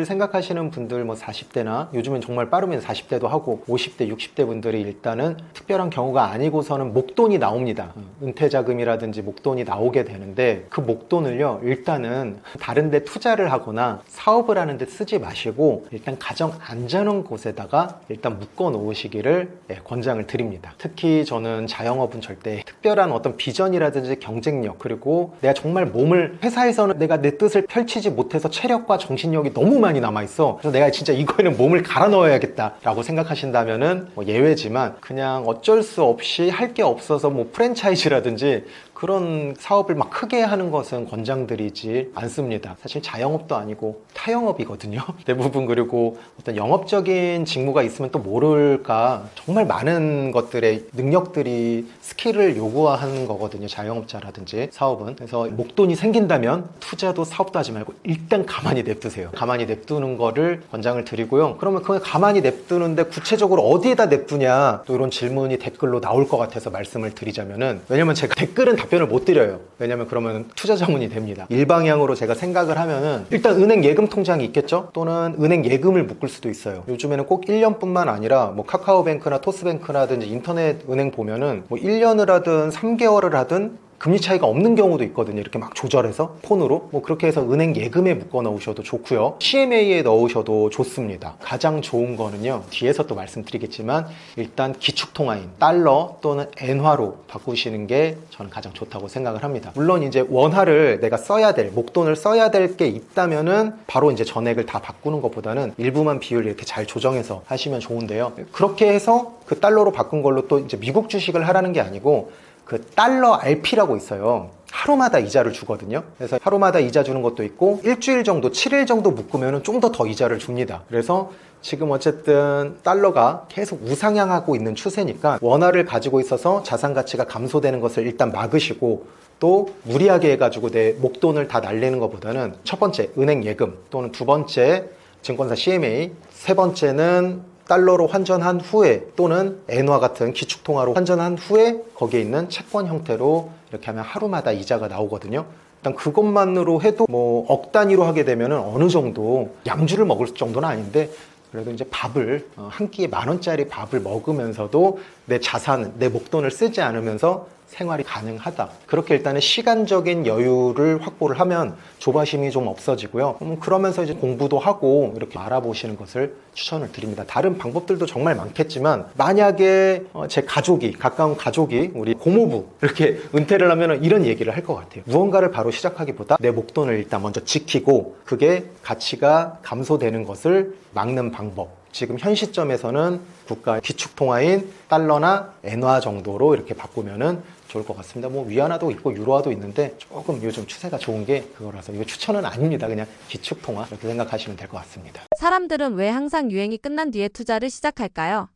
[SPEAKER 1] 생각하시는 분들, 뭐 40대나 요즘은 정말 빠르면 40대도 하고 50대, 60대 분들이 일단은 특별한 경우가 아니고서는 목돈이 나옵니다. 은퇴 자금이라든지 목돈이 나오게 되는데, 그 목돈을요, 일단은 다른 데 투자를 하거나 사업을 하는 데 쓰지 마시고 일단 가장 안전한 곳에다가 일단 묶어 놓으시기를 권장을 드립니다. 특히 저는 자영업은 절대 특별한 어떤 비전이라든지 경쟁력, 그리고 내가 정말 몸을, 회사에서는 내가 내 뜻을 펼치지 못해서 체력과 정신력이 너무 많이 남아있어, 그래서 내가 진짜 이거에는 몸을 갈아 넣어야겠다 라고 생각하신다면은 예외지만, 그냥 어쩔 수 없이 할 게 없어서 뭐 프랜차이즈라든지 그런 사업을 막 크게 하는 것은 권장드리지 않습니다. 사실 자영업도 아니고 타영업이거든요, 대부분. 그리고 어떤 영업적인 직무가 있으면 또 모를까, 정말 많은 것들의 능력들이, 스킬을 요구하는 거거든요, 자영업자라든지 사업은. 그래서 목돈이 생긴다면 투자도 사업도 하지 말고 일단 가만히 냅두세요. 가만히 냅두는 거를 권장을 드리고요. 그러면 그걸 가만히 냅두는데 구체적으로 어디에다 냅두냐, 또 이런 질문이 댓글로 나올 것 같아서 말씀을 드리자면은, 왜냐면 제가 댓글은 답변을 못 드려요. 왜냐면 그러면 투자 자문이 됩니다. 일방향으로 제가 생각을 하면은, 일단 은행 예금 통장이 있겠죠? 또는 은행 예금을 묶을 수도 있어요. 요즘에는 꼭 1년뿐만 아니라 뭐 카카오뱅크나 토스뱅크라든지 인터넷 은행 보면은 뭐 1년을 하든 3개월을 하든 금리 차이가 없는 경우도 있거든요. 이렇게 막 조절해서 폰으로 뭐 그렇게 해서 은행 예금에 묶어 넣으셔도 좋고요. CMA에 넣으셔도 좋습니다. 가장 좋은 거는요, 뒤에서 또 말씀드리겠지만 일단 기축통화인 달러 또는 엔화로 바꾸시는 게 저는 가장 좋다고 생각을 합니다. 물론 이제 원화를 내가 써야 될, 목돈을 써야 될 게 있다면은 바로 이제 전액을 다 바꾸는 것보다는 일부만 비율 이렇게 잘 조정해서 하시면 좋은데요. 그렇게 해서 그 달러로 바꾼 걸로 또 이제 미국 주식을 하라는 게 아니고, 그 달러 RP라고 있어요. 하루마다 이자를 주거든요. 그래서 하루마다 이자 주는 것도 있고, 일주일 정도, 7일 정도 묶으면 좀 더 이자를 줍니다. 그래서 지금 어쨌든 달러가 계속 우상향하고 있는 추세니까 원화를 가지고 있어서 자산 가치가 감소되는 것을 일단 막으시고, 또 무리하게 해가지고 내 목돈을 다 날리는 것보다는 첫 번째 은행 예금, 또는 두 번째 증권사 CMA, 세 번째는 달러로 환전한 후에 또는 엔화 같은 기축통화로 환전한 후에 거기에 있는 채권 형태로 이렇게 하면 하루마다 이자가 나오거든요. 일단 그것만으로 해도 뭐 억 단위로 하게 되면 어느 정도 양주를 먹을 정도는 아닌데, 그래도 이제 밥을 한 끼에 10,000원짜리 밥을 먹으면서도 내 자산, 내 목돈을 쓰지 않으면서 생활이 가능하다. 그렇게 일단은 시간적인 여유를 확보를 하면 조바심이 좀 없어지고요. 그러면서 이제 공부도 하고 이렇게 알아보시는 것을 추천을 드립니다. 다른 방법들도 정말 많겠지만, 만약에 제 가족이, 가까운 가족이, 우리 고모부 이렇게 은퇴를 하면 이런 얘기를 할 것 같아요. 무언가를 바로 시작하기보다 내 목돈을 일단 먼저 지키고 그게 가치가 감소되는 것을 막는 방법, 지금 현 시점에서는 국가 기축통화인 달러나 엔화 정도로 이렇게 바꾸면은 좋을 것 같습니다. 뭐 위안화도 있고 유로화도 있는데 조금 요즘 추세가 좋은 게 그거라서 이거 추천은 아닙니다. 그냥 기축통화 이렇게 생각하시면 될 것 같습니다.
[SPEAKER 2] 사람들은 왜 항상 유행이 끝난 뒤에 투자를 시작할까요?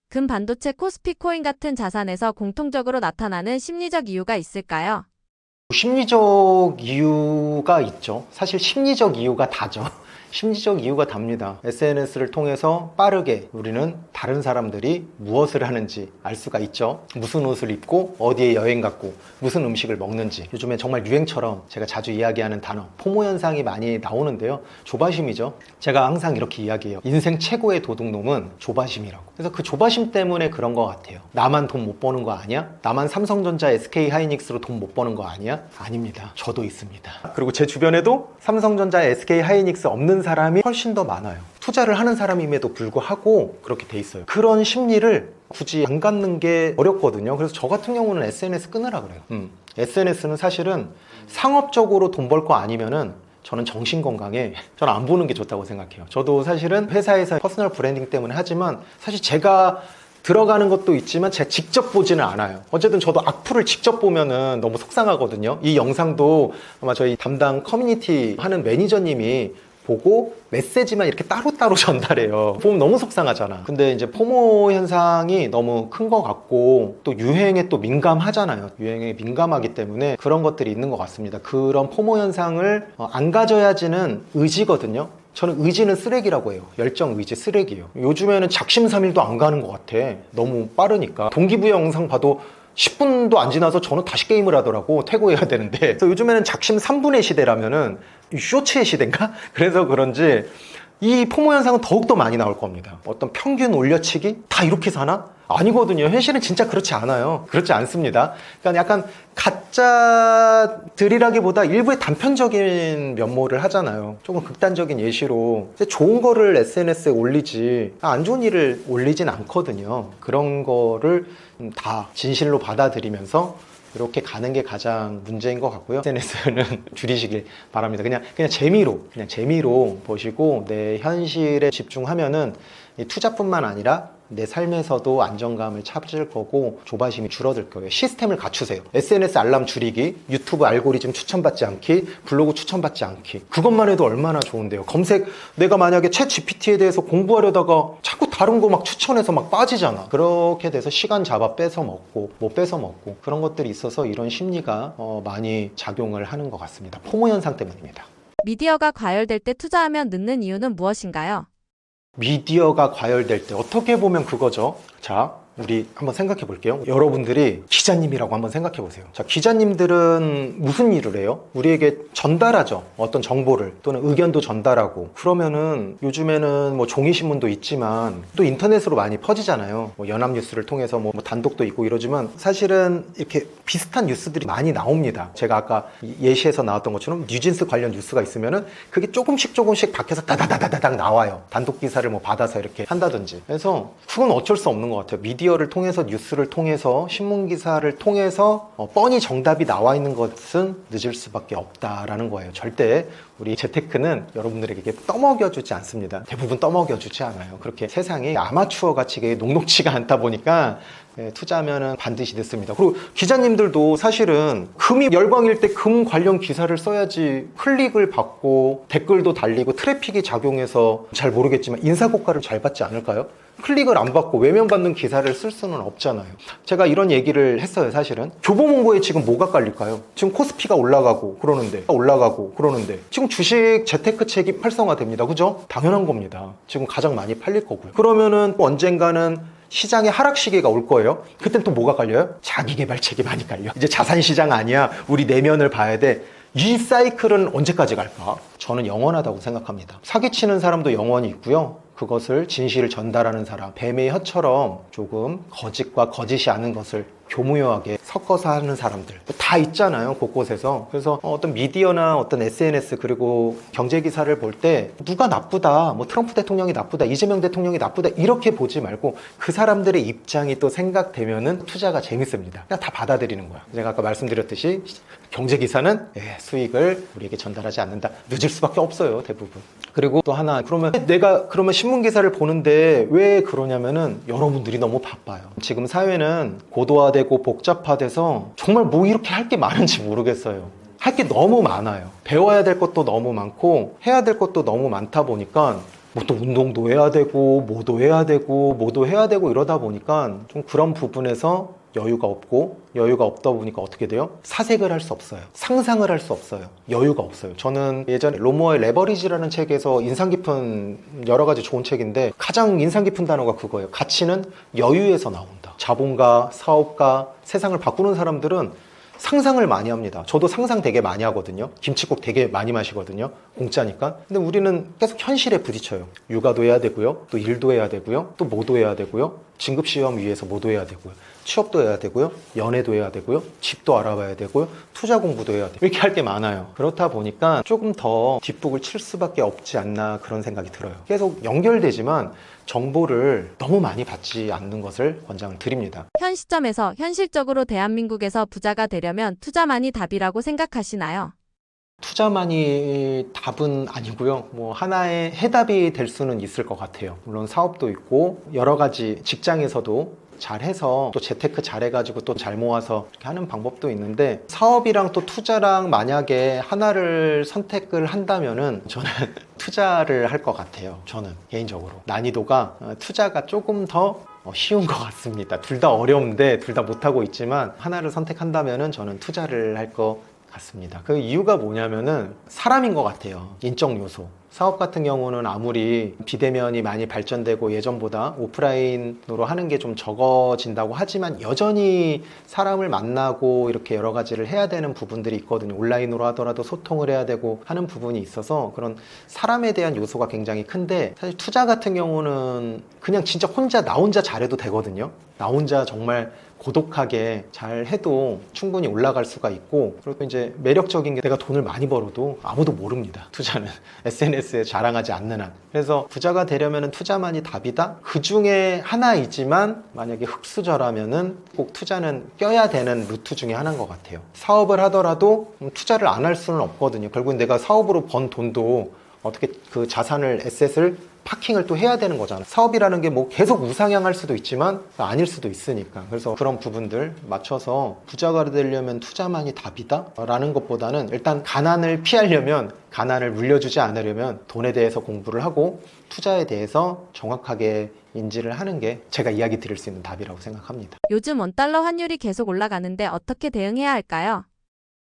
[SPEAKER 2] 금, 반도체, 코스피 코인 같은 자산에서 공통적으로 나타나는 심리적 이유가 있을까요?
[SPEAKER 1] 심리적 이유가 있죠. 사실 심리적 이유가 다죠. 심리적 이유가 답니다. SNS를 통해서 빠르게 우리는 다른 사람들이 무엇을 하는지 알 수가 있죠. 무슨 옷을 입고 어디에 여행 갔고 무슨 음식을 먹는지. 요즘에 정말 유행처럼 제가 자주 이야기하는 단어 포모 현상이 많이 나오는데요. 조바심이죠. 제가 항상 이렇게 이야기해요. 인생 최고의 도둑놈은 조바심이라고. 그래서 그 조바심 때문에 그런 것 같아요. 나만 돈 못 버는 거 아니야? 나만 삼성전자, SK하이닉스로 돈 못 버는 거 아니야? 아닙니다. 저도 있습니다. 그리고 제 주변에도 삼성전자, SK하이닉스 없는 사람이 훨씬 더 많아요. 투자를 하는 사람임에도 불구하고 그렇게 돼 있어요. 그런 심리를 굳이 안 갖는 게 어렵거든요. 그래서 저 같은 경우는 SNS 끊으라 그래요. SNS는 사실은 상업적으로 돈 벌 거 아니면은 저는 정신건강에 저는 안 보는 게 좋다고 생각해요. 저도 사실은 회사에서 퍼스널 브랜딩 때문에 하지만 사실 제가 들어가는 것도 있지만 제가 직접 보지는 않아요. 어쨌든 저도 악플을 직접 보면은 너무 속상하거든요. 이 영상도 아마 저희 담당 커뮤니티 하는 매니저님이 보고 메시지만 이렇게 따로따로 전달해요. 보면 너무 속상하잖아. 근데 이제 포모 현상이 너무 큰 것 같고 또 유행에 또 민감하잖아요. 유행에 민감하기 때문에 그런 것들이 있는 것 같습니다. 그런 포모 현상을 안 가져야지는 의지거든요. 저는 의지는 쓰레기라고 해요. 열정, 의지 쓰레기예요. 요즘에는 작심삼일도 안 가는 것 같아. 너무 빠르니까. 동기부여 영상 봐도 10분도 안 지나서 저는 다시 게임을 하더라고. 퇴고해야 되는데. 그래서 요즘에는 작심 3분의 시대라면은 쇼츠의 시대인가? 그래서 그런지 이 포모 현상은 더욱더 많이 나올 겁니다. 어떤 평균 올려치기? 다 이렇게 사나? 아니거든요. 현실은 진짜 그렇지 않아요. 그렇지 않습니다. 그러니까 약간 가짜들이라기보다 일부의 단편적인 면모를 하잖아요. 조금 극단적인 예시로 좋은 거를 SNS에 올리지 안 좋은 일을 올리진 않거든요. 그런 거를 다 진실로 받아들이면서 이렇게 가는 게 가장 문제인 것 같고요. SNS는 줄이시길 바랍니다. 그냥 재미로 보시고 내 현실에 집중하면은 이 투자뿐만 아니라 내 삶에서도 안정감을 찾을 거고 조바심이 줄어들 거예요. 시스템을 갖추세요. SNS 알람 줄이기, 유튜브 알고리즘 추천받지 않기, 블로그 추천받지 않기. 그것만 해도 얼마나 좋은데요. 검색, 내가 만약에 챗 GPT에 대해서 공부하려다가 자꾸 다른 거 막 추천해서 막 빠지잖아. 그렇게 돼서 시간 잡아 뺏어 먹고 못 뺏어 먹고 그런 것들이 있어서 이런 심리가 많이 작용을 하는 것 같습니다. 포모 현상 때문입니다.
[SPEAKER 2] 미디어가 과열될 때 투자하면 늦는 이유는 무엇인가요?
[SPEAKER 1] 미디어가 과열될 때 어떻게 보면 그거죠. 자, 우리 한번 생각해 볼게요. 여러분들이 기자님이라고 한번 생각해 보세요. 자, 기자님들은 무슨 일을 해요? 우리에게 전달하죠. 어떤 정보를 또는 의견도 전달하고. 그러면은 요즘에는 뭐 종이신문도 있지만 또 인터넷으로 많이 퍼지잖아요. 뭐 연합뉴스를 통해서 뭐 단독도 있고 이러지만 사실은 이렇게 비슷한 뉴스들이 많이 나옵니다. 제가 아까 예시에서 나왔던 것처럼 뉴진스 관련 뉴스가 있으면은 그게 조금씩 밖에서 다다다다닥 나와요. 단독 기사를 뭐 받아서 이렇게 한다든지. 그래서 그건 어쩔 수 없는 것 같아요. 미디어를 통해서 뉴스를 통해서 신문 기사를 통해서 뻔히 정답이 나와 있는 것은 늦을 수밖에 없다라는 거예요. 절대 우리 재테크는 여러분들에게 이렇게 떠먹여주지 않습니다. 대부분 떠먹여주지 않아요. 그렇게 세상이 아마추어 같이 녹록치가 않다 보니까 투자하면 반드시 늦습니다. 그리고 기자님들도 사실은 금이 열광일 때 금 관련 기사를 써야지 클릭을 받고 댓글도 달리고 트래픽이 작용해서 잘 모르겠지만 인사고가를 잘 받지 않을까요? 클릭을 안 받고 외면받는 기사를 쓸 수는 없잖아요. 제가 이런 얘기를 했어요. 사실은 교보문고에 지금 뭐가 깔릴까요? 지금 코스피가 올라가고 그러는데 지금 주식 재테크 책이 활성화됩니다. 그죠? 당연한 겁니다. 지금 가장 많이 팔릴 거고요. 그러면은 언젠가는 시장의 하락 시기가 올 거예요. 그땐 또 뭐가 깔려요? 자기계발책이 많이 깔려. 이제 자산시장 아니야. 우리 내면을 봐야 돼. 이 사이클은 언제까지 갈까? 저는 영원하다고 생각합니다. 사기치는 사람도 영원히 있고요. 그것을 진실을 전달하는 사람, 뱀의 혀처럼 조금 거짓과 거짓이 아닌 것을 교묘하게 섞어서 하는 사람들 다 있잖아요, 곳곳에서. 그래서 어떤 미디어나 어떤 SNS 그리고 경제 기사를 볼 때 누가 나쁘다, 뭐 트럼프 대통령이 나쁘다, 이재명 대통령이 나쁘다 이렇게 보지 말고 그 사람들의 입장이 또 생각되면은 투자가 재밌습니다. 그냥 다 받아들이는 거야. 제가 아까 말씀드렸듯이 경제 기사는 수익을 우리에게 전달하지 않는다. 늦을 수밖에 없어요, 대부분. 그리고 또 하나, 그러면 내가 그러면 신문 기사를 보는데 왜 그러냐면은 여러분들이 너무 바빠요. 지금 사회는 고도화되고 복잡화돼서 정말 뭐 이렇게 할 게 많은지 모르겠어요. 할 게 너무 많아요. 배워야 될 것도 너무 많고 해야 될 것도 너무 많다 보니까 뭐 또 운동도 해야 되고 뭐도 해야 되고 뭐도 해야 되고 이러다 보니까 좀 그런 부분에서 여유가 없고, 여유가 없다 보니까 어떻게 돼요? 사색을 할 수 없어요. 상상을 할 수 없어요. 여유가 없어요. 저는 예전에 로모어의 레버리지라는 책에서 인상 깊은 여러 가지 좋은 책인데 가장 인상 깊은 단어가 그거예요. 가치는 여유에서 나온다. 자본가, 사업가, 세상을 바꾸는 사람들은 상상을 많이 합니다. 저도 상상 되게 많이 하거든요. 김칫국 되게 많이 마시거든요. 공짜니까. 근데 우리는 계속 현실에 부딪혀요. 육아도 해야 되고요. 또 일도 해야 되고요. 또 뭐도 해야 되고요. 진급시험 위해서 뭐도 해야 되고요. 취업도 해야 되고요. 연애도 해야 되고요. 집도 알아봐야 되고요. 투자 공부도 해야 돼요. 이렇게 할 게 많아요. 그렇다 보니까 조금 더 뒷북을 칠 수밖에 없지 않나 그런 생각이 들어요. 계속 연결되지만 정보를 너무 많이 받지 않는 것을 권장을 드립니다.
[SPEAKER 2] 현 시점에서 현실적으로 대한민국에서 부자가 되려면 투자만이 답이라고 생각하시나요?
[SPEAKER 1] 투자만이 답은 아니고요. 뭐 하나의 해답이 될 수는 있을 것 같아요. 물론 사업도 있고 여러 가지 직장에서도 잘해서 또 재테크 잘해가지고 또 잘 모아서 이렇게 하는 방법도 있는데, 사업이랑 또 투자랑 만약에 하나를 선택을 한다면은 저는 투자를 할 것 같아요. 저는 개인적으로 난이도가 투자가 조금 더 쉬운 것 같습니다. 둘 다 어려운데 둘 다 못하고 있지만 하나를 선택한다면은 저는 투자를 할 것 같습니다. 그 이유가 뭐냐면은 사람인 것 같아요. 인적 요소. 사업 같은 경우는 아무리 비대면이 많이 발전되고 예전보다 오프라인으로 하는 게 좀 적어진다고 하지만 여전히 사람을 만나고 이렇게 여러 가지를 해야 되는 부분들이 있거든요. 온라인으로 하더라도 소통을 해야 되고 하는 부분이 있어서 그런 사람에 대한 요소가 굉장히 큰데, 사실 투자 같은 경우는 그냥 진짜 나 혼자 잘해도 되거든요. 나 혼자 정말 고독하게 잘 해도 충분히 올라갈 수가 있고, 그리고 이제 매력적인 게 내가 돈을 많이 벌어도 아무도 모릅니다. 투자는 SNS에 자랑하지 않는 한. 그래서 부자가 되려면 투자만이 답이다? 그 중에 하나이지만 만약에 흑수저라면은 꼭 투자는 껴야 되는 루트 중에 하나인 것 같아요. 사업을 하더라도 투자를 안 할 수는 없거든요. 결국은 내가 사업으로 번 돈도 어떻게 그 자산을, 에셋을 파킹을 또 해야 되는 거잖아. 사업이라는 게 뭐 계속 우상향할 수도 있지만 아닐 수도 있으니까. 그래서 그런 부분들 맞춰서 부자가 되려면 투자만이 답이다 라는 것보다는, 일단 가난을 피하려면, 가난을 물려주지 않으려면 돈에 대해서 공부를 하고 투자에 대해서 정확하게 인지를 하는 게 제가 이야기 드릴 수 있는 답이라고 생각합니다.
[SPEAKER 2] 요즘 원달러 환율이 계속 올라가는데 어떻게 대응해야 할까요?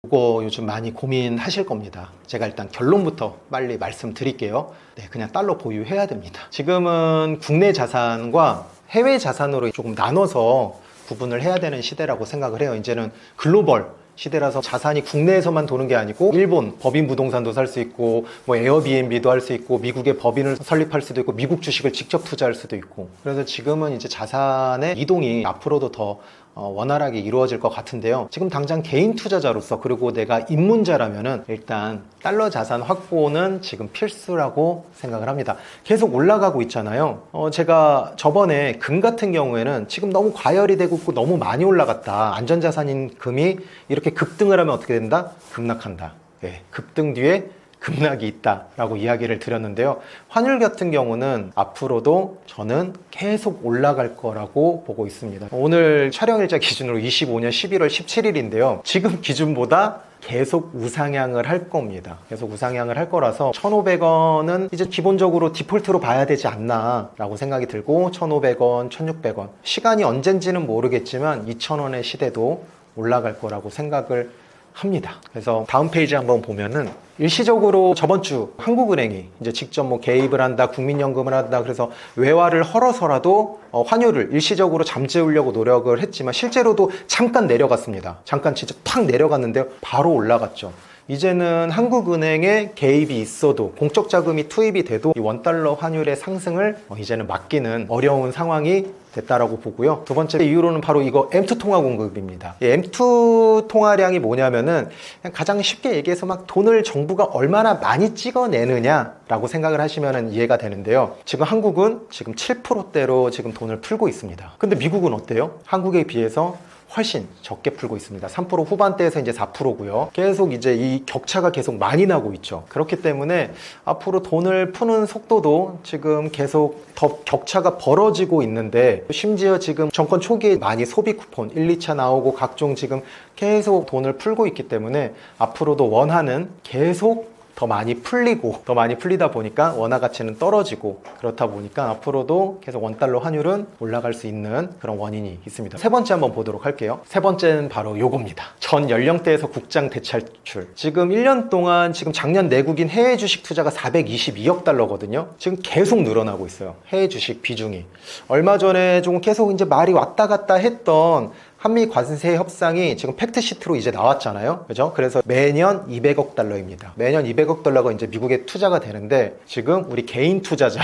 [SPEAKER 1] 이거 요즘 많이 고민하실 겁니다. 제가 일단 결론부터 빨리 말씀드릴게요. 네, 그냥 달러 보유해야 됩니다. 지금은 국내 자산과 해외 자산으로 조금 나눠서 구분을 해야 되는 시대라고 생각을 해요. 이제는 글로벌 시대라서 자산이 국내에서만 도는 게 아니고 일본 법인 부동산도 살 수 있고, 뭐 에어비앤비도 할 수 있고, 미국에 법인을 설립할 수도 있고, 미국 주식을 직접 투자할 수도 있고. 그래서 지금은 이제 자산의 이동이 앞으로도 더 원활하게 이루어질 것 같은데요. 지금 당장 개인 투자자로서, 그리고 내가 입문자라면은 일단 달러 자산 확보는 지금 필수라고 생각을 합니다. 계속 올라가고 있잖아요. 제가 저번에 금 같은 경우에는 지금 너무 과열이 되고 있고 너무 많이 올라갔다. 안전자산인 금이 이렇게 급등을 하면 어떻게 된다? 급락한다. 네, 급등 뒤에 급락이 있다라고 이야기를 드렸는데요. 환율 같은 경우는 앞으로도 저는 계속 올라갈 거라고 보고 있습니다. 오늘 촬영일자 기준으로 25년 11월 17일인데요. 지금 기준보다 계속 우상향을 할 겁니다. 계속 우상향을 할 거라서 1,500원은 이제 기본적으로 디폴트로 봐야 되지 않나 라고 생각이 들고, 1,500원, 1,600원, 시간이 언젠지는 모르겠지만 2,000원의 시대도 올라갈 거라고 생각을 합니다. 그래서 다음 페이지 한번 보면은 일시적으로 저번 주 한국은행이 이제 직접 뭐 개입을 한다, 국민연금을 한다, 그래서 외화를 헐어서라도 환율을 일시적으로 잠재우려고 노력을 했지만 실제로도 잠깐 내려갔습니다. 잠깐 진짜 팍 내려갔는데요. 바로 올라갔죠. 이제는 한국은행에 개입이 있어도, 공적 자금이 투입이 돼도 이 원달러 환율의 상승을 이제는 막기는 어려운 상황이 됐다라고 보고요. 두 번째 이유로는 바로 이거 M2 통화 공급입니다. 이 M2 통화량이 뭐냐면은 그냥 가장 쉽게 얘기해서 막 돈을 정부가 얼마나 많이 찍어내느냐라고 생각을 하시면 이해가 되는데요. 지금 한국은 지금 7%대로 지금 돈을 풀고 있습니다. 근데 미국은 어때요? 한국에 비해서 훨씬 적게 풀고 있습니다. 3% 후반대에서 이제 4%고요. 계속 이제 이 격차가 계속 많이 나고 있죠. 그렇기 때문에 앞으로 돈을 푸는 속도도 지금 계속 더 격차가 벌어지고 있는데, 심지어 지금 정권 초기에 많이 소비 쿠폰 1, 2차 나오고 각종 지금 계속 돈을 풀고 있기 때문에 앞으로도 원화는 계속 더 많이 풀리고 더 많이 풀리다 보니까 원화 가치는 떨어지고 그렇다 보니까 앞으로도 계속 원달러 환율은 올라갈 수 있는 그런 원인이 있습니다. 세 번째 한번 보도록 할게요. 세 번째는 바로 요겁니다. 전 연령대에서 국장 대탈출. 지금 1년 동안 지금 작년 내국인 해외 주식 투자가 422억 달러거든요. 지금 계속 늘어나고 있어요. 해외 주식 비중이. 얼마 전에 좀 계속 이제 말이 왔다 갔다 했던 한미 관세 협상이 지금 팩트시트로 이제 나왔잖아요. 그죠? 그래서 매년 200억 달러입니다. 매년 200억 달러가 이제 미국에 투자가 되는데 지금 우리 개인 투자자의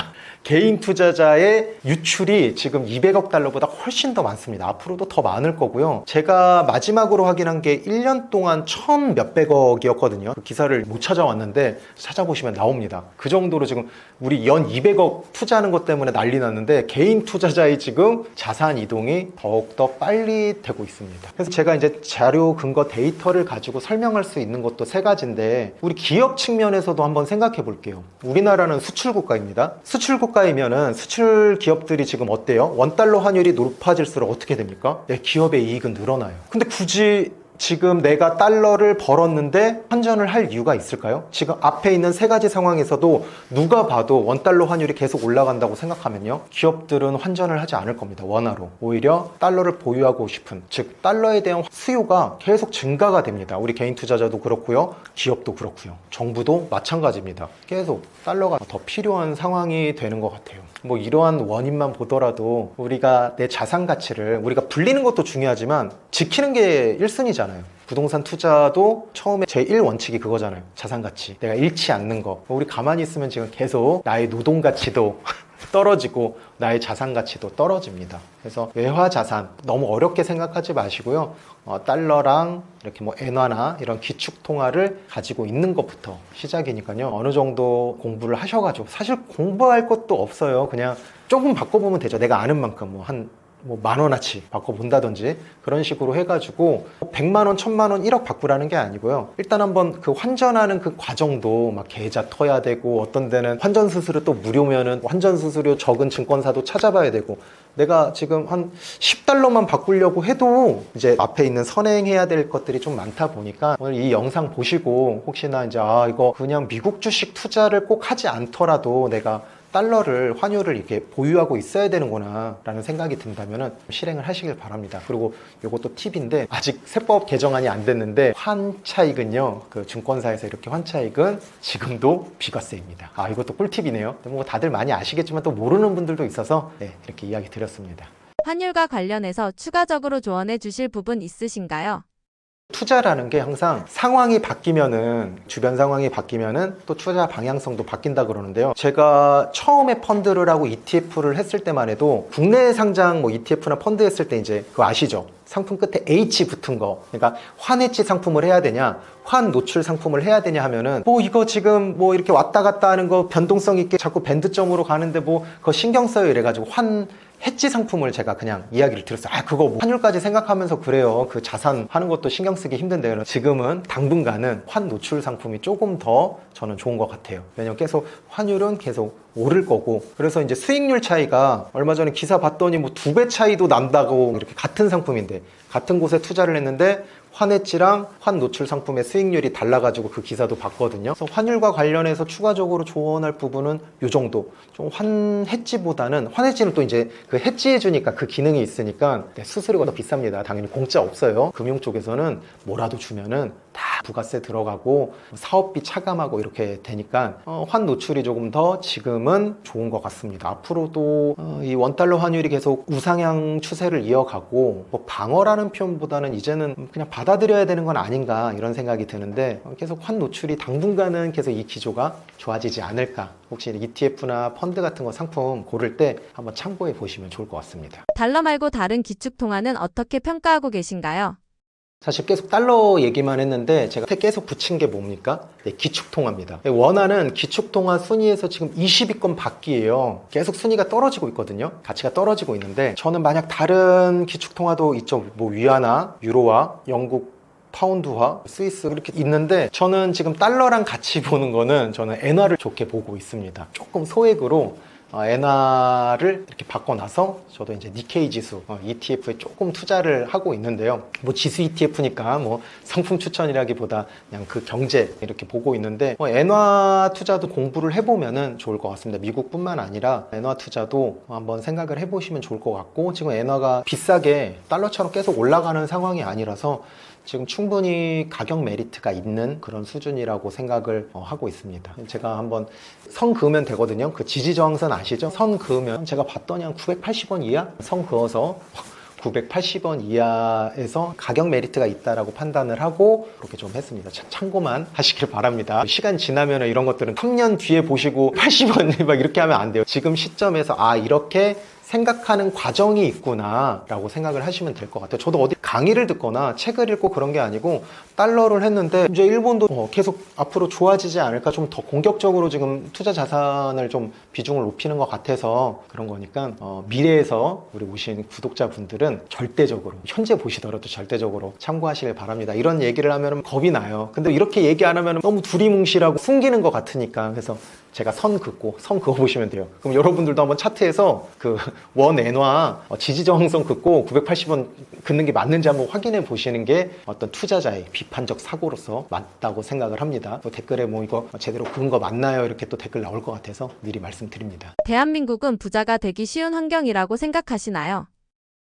[SPEAKER 1] 유출이 지금 200억 달러보다 훨씬 더 많습니다. 앞으로도 더 많을 거고요. 제가 마지막으로 확인한 게 1년 동안 1000 몇백억이었거든요. 그 기사를 못 찾아왔는데 찾아보시면 나옵니다. 그 정도로 지금 우리 연 200억 투자하는 것 때문에 난리 났는데 개인 투자자의 지금 자산 이동이 더욱더 빨리 되고 있습니다. 그래서 제가 이제 자료 근거 데이터를 가지고 설명할 수 있는 것도 세 가지인데 우리 기업 측면에서도 한번 생각해 볼게요. 우리나라는 수출 국가입니다. 수출 국가이면은 수출 기업들이 지금 어때요? 원달러 환율이 높아질수록 어떻게 됩니까? 네, 기업의 이익은 늘어나요. 근데 굳이 지금 내가 달러를 벌었는데 환전을 할 이유가 있을까요? 지금 앞에 있는 세 가지 상황에서도 누가 봐도 원달러 환율이 계속 올라간다고 생각하면요, 기업들은 환전을 하지 않을 겁니다. 원화로. 오히려 달러를 보유하고 싶은, 즉 달러에 대한 수요가 계속 증가가 됩니다. 우리 개인 투자자도 그렇고요, 기업도 그렇고요, 정부도 마찬가지입니다. 계속 달러가 더 필요한 상황이 되는 것 같아요. 뭐 이러한 원인만 보더라도 우리가 내 자산 가치를 우리가 불리는 것도 중요하지만 지키는 게 1순위잖아요. 부동산 투자도 처음에 제1원칙이 그거잖아요. 자산 가치. 내가 잃지 않는 거. 우리 가만히 있으면 지금 계속 나의 노동 가치도 떨어지고 나의 자산 가치도 떨어집니다. 그래서 외화 자산 너무 어렵게 생각하지 마시고요. 달러랑 이렇게 뭐 엔화나 이런 기축 통화를 가지고 있는 것부터 시작이니까요. 어느 정도 공부를 하셔가지고, 사실 공부할 것도 없어요. 그냥 조금 바꿔보면 되죠. 내가 아는 만큼 뭐 10,000원어치 바꿔본다든지 그런 식으로 해가지고 100만원, 1000만원, 1억 바꾸라는 게 아니고요. 일단 한번 그 환전하는 그 과정도 막 계좌 터야 되고, 어떤 데는 환전 수수료 또 무료면은 환전 수수료 적은 증권사도 찾아봐야 되고, 내가 지금 한 10달러만 바꾸려고 해도 이제 앞에 있는 선행해야 될 것들이 좀 많다 보니까 오늘 이 영상 보시고 혹시나 이제 이거 그냥 미국 주식 투자를 꼭 하지 않더라도 내가 달러를, 환율을 이렇게 보유하고 있어야 되는구나 라는 생각이 든다면 실행을 하시길 바랍니다. 그리고 이것도 팁인데, 아직 세법 개정안이 안 됐는데 환차익은요, 그 증권사에서 이렇게 환차익은 지금도 비과세입니다. 이것도 꿀팁이네요. 뭐 다들 많이 아시겠지만 또 모르는 분들도 있어서 이렇게 이야기 드렸습니다.
[SPEAKER 2] 환율과 관련해서 추가적으로 조언해 주실 부분 있으신가요?
[SPEAKER 1] 투자라는 게 항상 상황이 바뀌면은, 주변 상황이 바뀌면은 또 투자 방향성도 바뀐다 그러는데요. 제가 처음에 펀드를 하고 ETF를 했을 때만 해도 국내 상장 뭐 ETF나 펀드 했을 때 이제 그거 아시죠? 상품 끝에 H 붙은 거. 그러니까 환해지 상품을 해야 되냐, 환 노출 상품을 해야 되냐 하면은 뭐 이거 지금 뭐 이렇게 왔다 갔다 하는 거 변동성 있게 자꾸 밴드점으로 가는데 뭐 그거 신경 써요 이래가지고 환 해지 상품을 제가 그냥 이야기를 드렸어요. 그거 뭐 환율까지 생각하면서 그래요. 그 자산 하는 것도 신경 쓰기 힘든데, 지금은 당분간은 환 노출 상품이 조금 더 저는 좋은 것 같아요. 왜냐면 계속 환율은 계속 오를 거고, 그래서 이제 수익률 차이가 얼마 전에 기사 봤더니 뭐 2배 차이도 난다고, 이렇게 같은 상품인데 같은 곳에 투자를 했는데 환해지랑 환 노출 상품의 수익률이 달라가지고 그 기사도 봤거든요. 그래서 환율과 관련해서 추가적으로 조언할 부분은 요 정도. 좀 환해지보다는, 환해지는 또 이제 그 해지해주니까 그 기능이 있으니까 수수료가 더 비쌉니다. 당연히 공짜 없어요. 금융 쪽에서는 뭐라도 주면은 다 부가세 들어가고 사업비 차감하고 이렇게 되니까 환 노출이 조금 더 지금은 좋은 것 같습니다. 앞으로도 이 원달러 환율이 계속 우상향 추세를 이어가고, 뭐 방어라는 표현보다는 이제는 그냥 받아들여야 되는 건 아닌가 이런 생각이 드는데, 계속 환 노출이 당분간은 계속 이 기조가 좋아지지 않을까. 혹시 ETF나 펀드 같은 거 상품 고를 때 한번 참고해 보시면 좋을 것 같습니다.
[SPEAKER 2] 달러 말고 다른 기축 통화는 어떻게 평가하고 계신가요?
[SPEAKER 1] 사실 계속 달러 얘기만 했는데 제가 계속 붙인 게 뭡니까? 기축통화입니다. 원화는 기축통화 순위에서 지금 20위권 밖이에요. 계속 순위가 떨어지고 있거든요. 가치가 떨어지고 있는데, 저는 만약 다른 기축통화도 있죠. 뭐 위안화, 유로화, 영국 파운드화, 스위스 이렇게 있는데, 저는 지금 달러랑 같이 보는 거는 저는 엔화를 좋게 보고 있습니다. 조금 소액으로 엔화를 이렇게 바꿔놔서 저도 이제 니케이 지수 ETF에 조금 투자를 하고 있는데요. 뭐 지수 ETF니까 뭐 상품 추천이라기보다 그냥 그 경제 이렇게 보고 있는데 엔화 투자도 공부를 해보면은 좋을 것 같습니다. 미국뿐만 아니라 엔화 투자도 한번 생각을 해보시면 좋을 것 같고, 지금 엔화가 비싸게 달러처럼 계속 올라가는 상황이 아니라서 지금 충분히 가격 메리트가 있는 그런 수준이라고 생각을 하고 있습니다. 제가 한번 선 그으면 되거든요. 그 지지저항선 아시죠? 선 그으면 제가 봤더니 한 980원 이하? 선 그어서 980원 이하에서 가격 메리트가 있다라고 판단을 하고 그렇게 좀 했습니다. 참고만 하시길 바랍니다. 시간 지나면 이런 것들은 3년 뒤에 보시고 80원 막 이렇게 하면 안 돼요. 지금 시점에서 이렇게 생각하는 과정이 있구나 라고 생각을 하시면 될 것 같아요. 저도 어디 강의를 듣거나 책을 읽고 그런 게 아니고 달러를 했는데 이제 일본도 계속 앞으로 좋아지지 않을까, 좀 더 공격적으로 지금 투자 자산을 좀 비중을 높이는 것 같아서 그런 거니까 미래에서 우리 오신 구독자분들은 절대적으로, 현재 보시더라도 절대적으로 참고하시길 바랍니다. 이런 얘기를 하면 겁이 나요. 근데 이렇게 얘기 안 하면 너무 두리뭉실하고 숨기는 것 같으니까, 그래서 제가 선 그어 보시면 돼요. 그럼 여러분들도 한번 차트에서 그 원 엔화 지지저항선 긋고 980원 긋는 게 맞는지 한번 확인해 보시는 게 어떤 투자자의 비판적 사고로서 맞다고 생각을 합니다. 또 댓글에 뭐 이거 제대로 그은 거 맞나요? 이렇게 또 댓글 나올 것 같아서 미리 말씀드립니다.
[SPEAKER 2] 대한민국은 부자가 되기 쉬운 환경이라고 생각하시나요?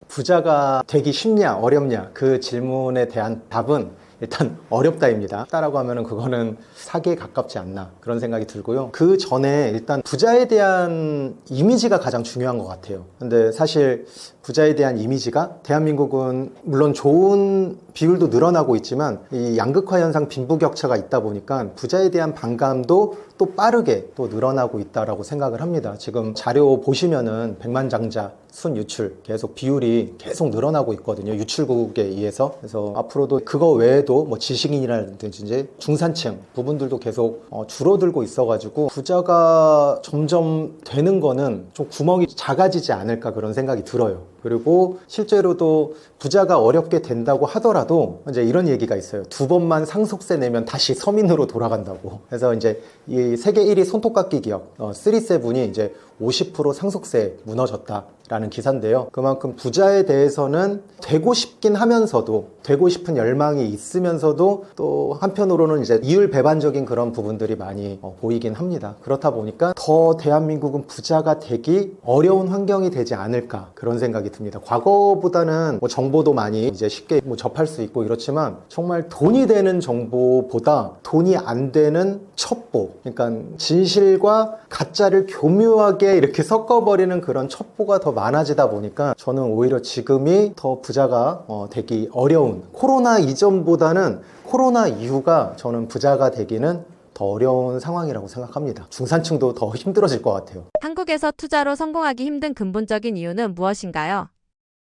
[SPEAKER 1] 부자가 되기 쉽냐 어렵냐, 그 질문에 대한 답은 일단 어렵다입니다. 따라고 하면은 그거는 사기에 가깝지 않나, 그런 생각이 들고요. 그 전에 일단 부자에 대한 이미지가 가장 중요한 것 같아요. 근데 사실 부자에 대한 이미지가, 대한민국은 물론 좋은 비율도 늘어나고 있지만 이 양극화 현상, 빈부격차가 있다 보니까 부자에 대한 반감도 또 빠르게 또 늘어나고 있다라고 생각을 합니다. 지금 자료 보시면은 백만장자 순유출 계속 비율이 계속 늘어나고 있거든요. 유출국에 의해서. 그래서 앞으로도 그거 외에도 뭐 지식인이라든지 이제 중산층 부분들도 계속 줄어들고 있어가지고 부자가 점점 되는 거는 좀 구멍이 작아지지 않을까, 그런 생각이 들어요. 그리고 실제로도 부자가 어렵게 된다고 하더라도 이제 이런 얘기가 있어요. 2번만 상속세 내면 다시 서민으로 돌아간다고. 그래서 이제 이 세계 1위 손톱깎이 기업 3세븐이 이제 50% 상속세 무너졌다라는 기사인데요. 그만큼 부자에 대해서는 되고 싶긴 하면서도, 되고 싶은 열망이 있으면서도 또 한편으로는 이제 이율 배반적인 그런 부분들이 많이 보이긴 합니다. 그렇다 보니까 더 대한민국은 부자가 되기 어려운 환경이 되지 않을까, 그런 생각이 듭니다. 과거보다는 뭐 정보도 많이 이제 쉽게 뭐 접할 수 있고 이렇지만 정말 돈이 되는 정보보다 돈이 안 되는 첩보, 그러니까 진실과 가짜를 교묘하게 이렇게 섞어버리는 그런 첩보가 더 많아지다 보니까 저는 오히려 지금이 더 부자가 되기 어려운, 코로나 이전보다는 코로나 이후가 저는 부자가 되기는 더 어려운 상황이라고 생각합니다. 중산층도 더 힘들어질 것 같아요.
[SPEAKER 2] 한국에서 투자로 성공하기 힘든 근본적인 이유는 무엇인가요?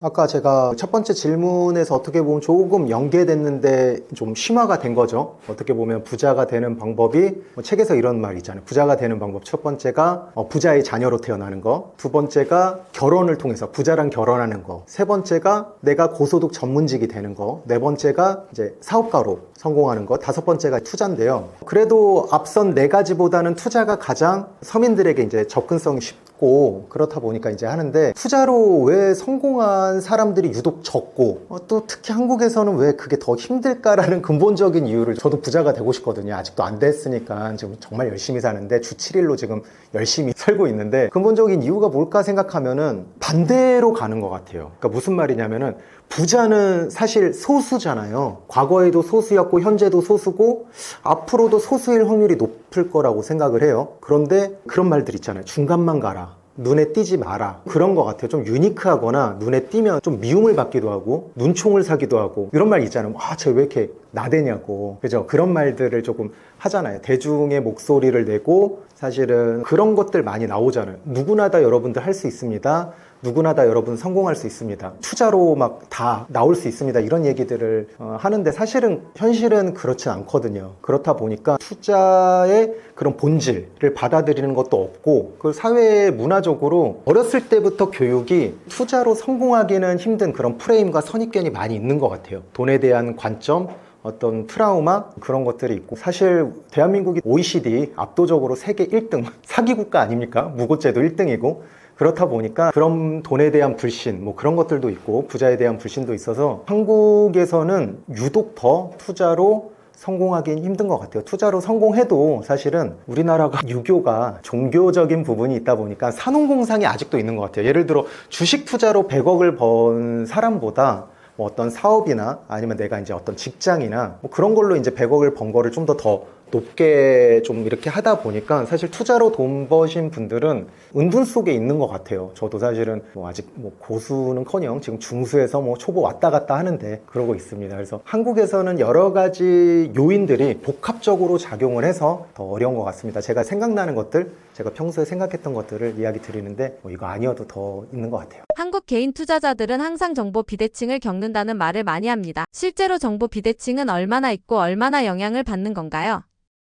[SPEAKER 1] 아까 제가 첫 번째 질문에서 어떻게 보면 조금 연계됐는데 좀 심화가 된 거죠. 어떻게 보면 부자가 되는 방법이, 책에서 이런 말 있잖아요. 부자가 되는 방법 첫 번째가 부자의 자녀로 태어나는 거, 두 번째가 결혼을 통해서 부자랑 결혼하는 거, 세 번째가 내가 고소득 전문직이 되는 거, 네 번째가 이제 사업가로 성공하는 거, 다섯 번째가 투자인데요. 그래도 앞선 네 가지보다는 투자가 가장 서민들에게 이제 접근성이 쉽고 그렇다 보니까 이제 하는데, 투자로 왜 성공한 사람들이 유독 적고 또 특히 한국에서는 왜 그게 더 힘들까라는 근본적인 이유를, 저도 부자가 되고 싶거든요. 아직도 안 됐으니까 지금 정말 열심히 사는데 주 7일로 지금 열심히 살고 있는데, 근본적인 이유가 뭘까 생각하면은 반대로 가는 것 같아요. 그러니까 무슨 말이냐면은, 부자는 사실 소수잖아요. 과거에도 소수였고 현재도 소수고 앞으로도 소수일 확률이 높을 거라고 생각을 해요. 그런데 그런 말들 있잖아요. 중간만 가라, 눈에 띄지 마라, 그런 것 같아요. 좀 유니크하거나 눈에 띄면 좀 미움을 받기도 하고 눈총을 사기도 하고, 이런 말 있잖아요. 쟤 왜 이렇게 나대냐고, 그죠? 그런 말들을 조금 하잖아요. 대중의 목소리를 내고, 사실은 그런 것들 많이 나오잖아요. 누구나 다 여러분들 할 수 있습니다. 누구나 다 여러분 성공할 수 있습니다. 투자로 막 다 나올 수 있습니다. 이런 얘기들을 하는데, 사실은 현실은 그렇진 않거든요. 그렇다 보니까 투자의 그런 본질을 받아들이는 것도 없고, 그 사회 문화적으로 어렸을 때부터 교육이 투자로 성공하기는 힘든 그런 프레임과 선입견이 많이 있는 것 같아요. 돈에 대한 관점, 어떤 트라우마 그런 것들이 있고 사실 대한민국이 OECD 압도적으로 세계 1등 사기 국가 아닙니까? 무고죄도 1등이고 그렇다 보니까 그런 돈에 대한 불신 뭐 그런 것들도 있고 부자에 대한 불신도 있어서 한국에서는 유독 더 투자로 성공하기는 힘든 것 같아요. 투자로 성공해도 사실은 우리나라가 유교가 종교적인 부분이 있다 보니까 산업공상이 아직도 있는 것 같아요. 예를 들어 주식 투자로 100억을 번 사람보다 뭐 어떤 사업이나 아니면 내가 이제 어떤 직장이나 뭐 그런 걸로 이제 100억을 번 거를 좀 더 높게 좀 이렇게 하다 보니까 사실 투자로 돈 버신 분들은 은둔 속에 있는 것 같아요. 저도 사실은 뭐 아직 뭐 고수는커녕 지금 중수에서 뭐 초보 왔다 갔다 하는데 그러고 있습니다. 그래서 한국에서는 여러 가지 요인들이 복합적으로 작용을 해서 더 어려운 것 같습니다. 제가 생각나는 것들, 제가 평소에 생각했던 것들을 이야기 드리는데 뭐 이거 아니어도 더 있는 것 같아요.
[SPEAKER 2] 한국 개인 투자자들은 항상 정보 비대칭을 겪는다는 말을 많이 합니다. 실제로 정보 비대칭은 얼마나 있고 얼마나 영향을 받는 건가요?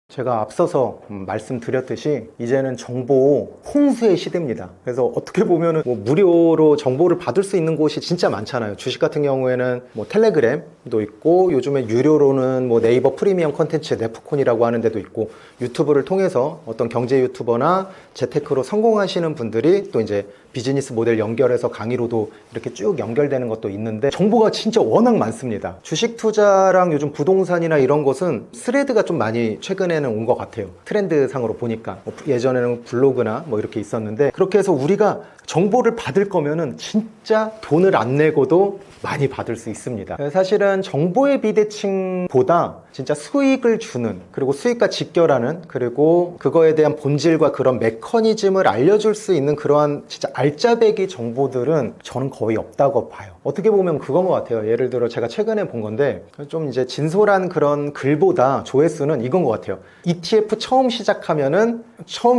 [SPEAKER 1] 제가 앞서서 말씀드렸듯이 이제는 정보 홍수의 시대입니다. 그래서 어떻게 보면은 뭐 무료로 정보를 받을 수 있는 곳이 진짜 많잖아요. 주식 같은 경우에는 뭐 텔레그램도 있고 요즘에 유료로는 뭐 네이버 프리미엄 컨텐츠 네프콘이라고 하는 데도 있고 유튜브를 통해서 어떤 경제 유튜버나 재테크로 성공하시는 분들이 또 이제 비즈니스 모델 연결해서 강의로도 이렇게 쭉 연결되는 것도 있는데 정보가 진짜 워낙 많습니다. 주식 투자랑 요즘 부동산이나 이런 것은 스레드가 좀 많이 최근에는 온 것 같아요. 트렌드 상으로 보니까 예전에는 블로그나 뭐 이렇게 있었는데 그렇게 해서 우리가 정보를 받을 거면은 진짜 돈을 안 내고도 많이 받을 수 있습니다. 사실은 정보의 비대칭보다 진짜 수익을 주는 그리고 수익과 직결하는 그리고 그거에 대한 본질과 그런 메커니즘을 알려줄 수 있는 그러한 진짜 알짜배기 정보들은 저는 거의 없다고 봐요. 어떻게 보면 그건 것 같아요. 예를 들어 제가 최근에 본 건데 좀 이제 진솔한 그런 글보다 조회수는 이건 것 같아요. ETF 처음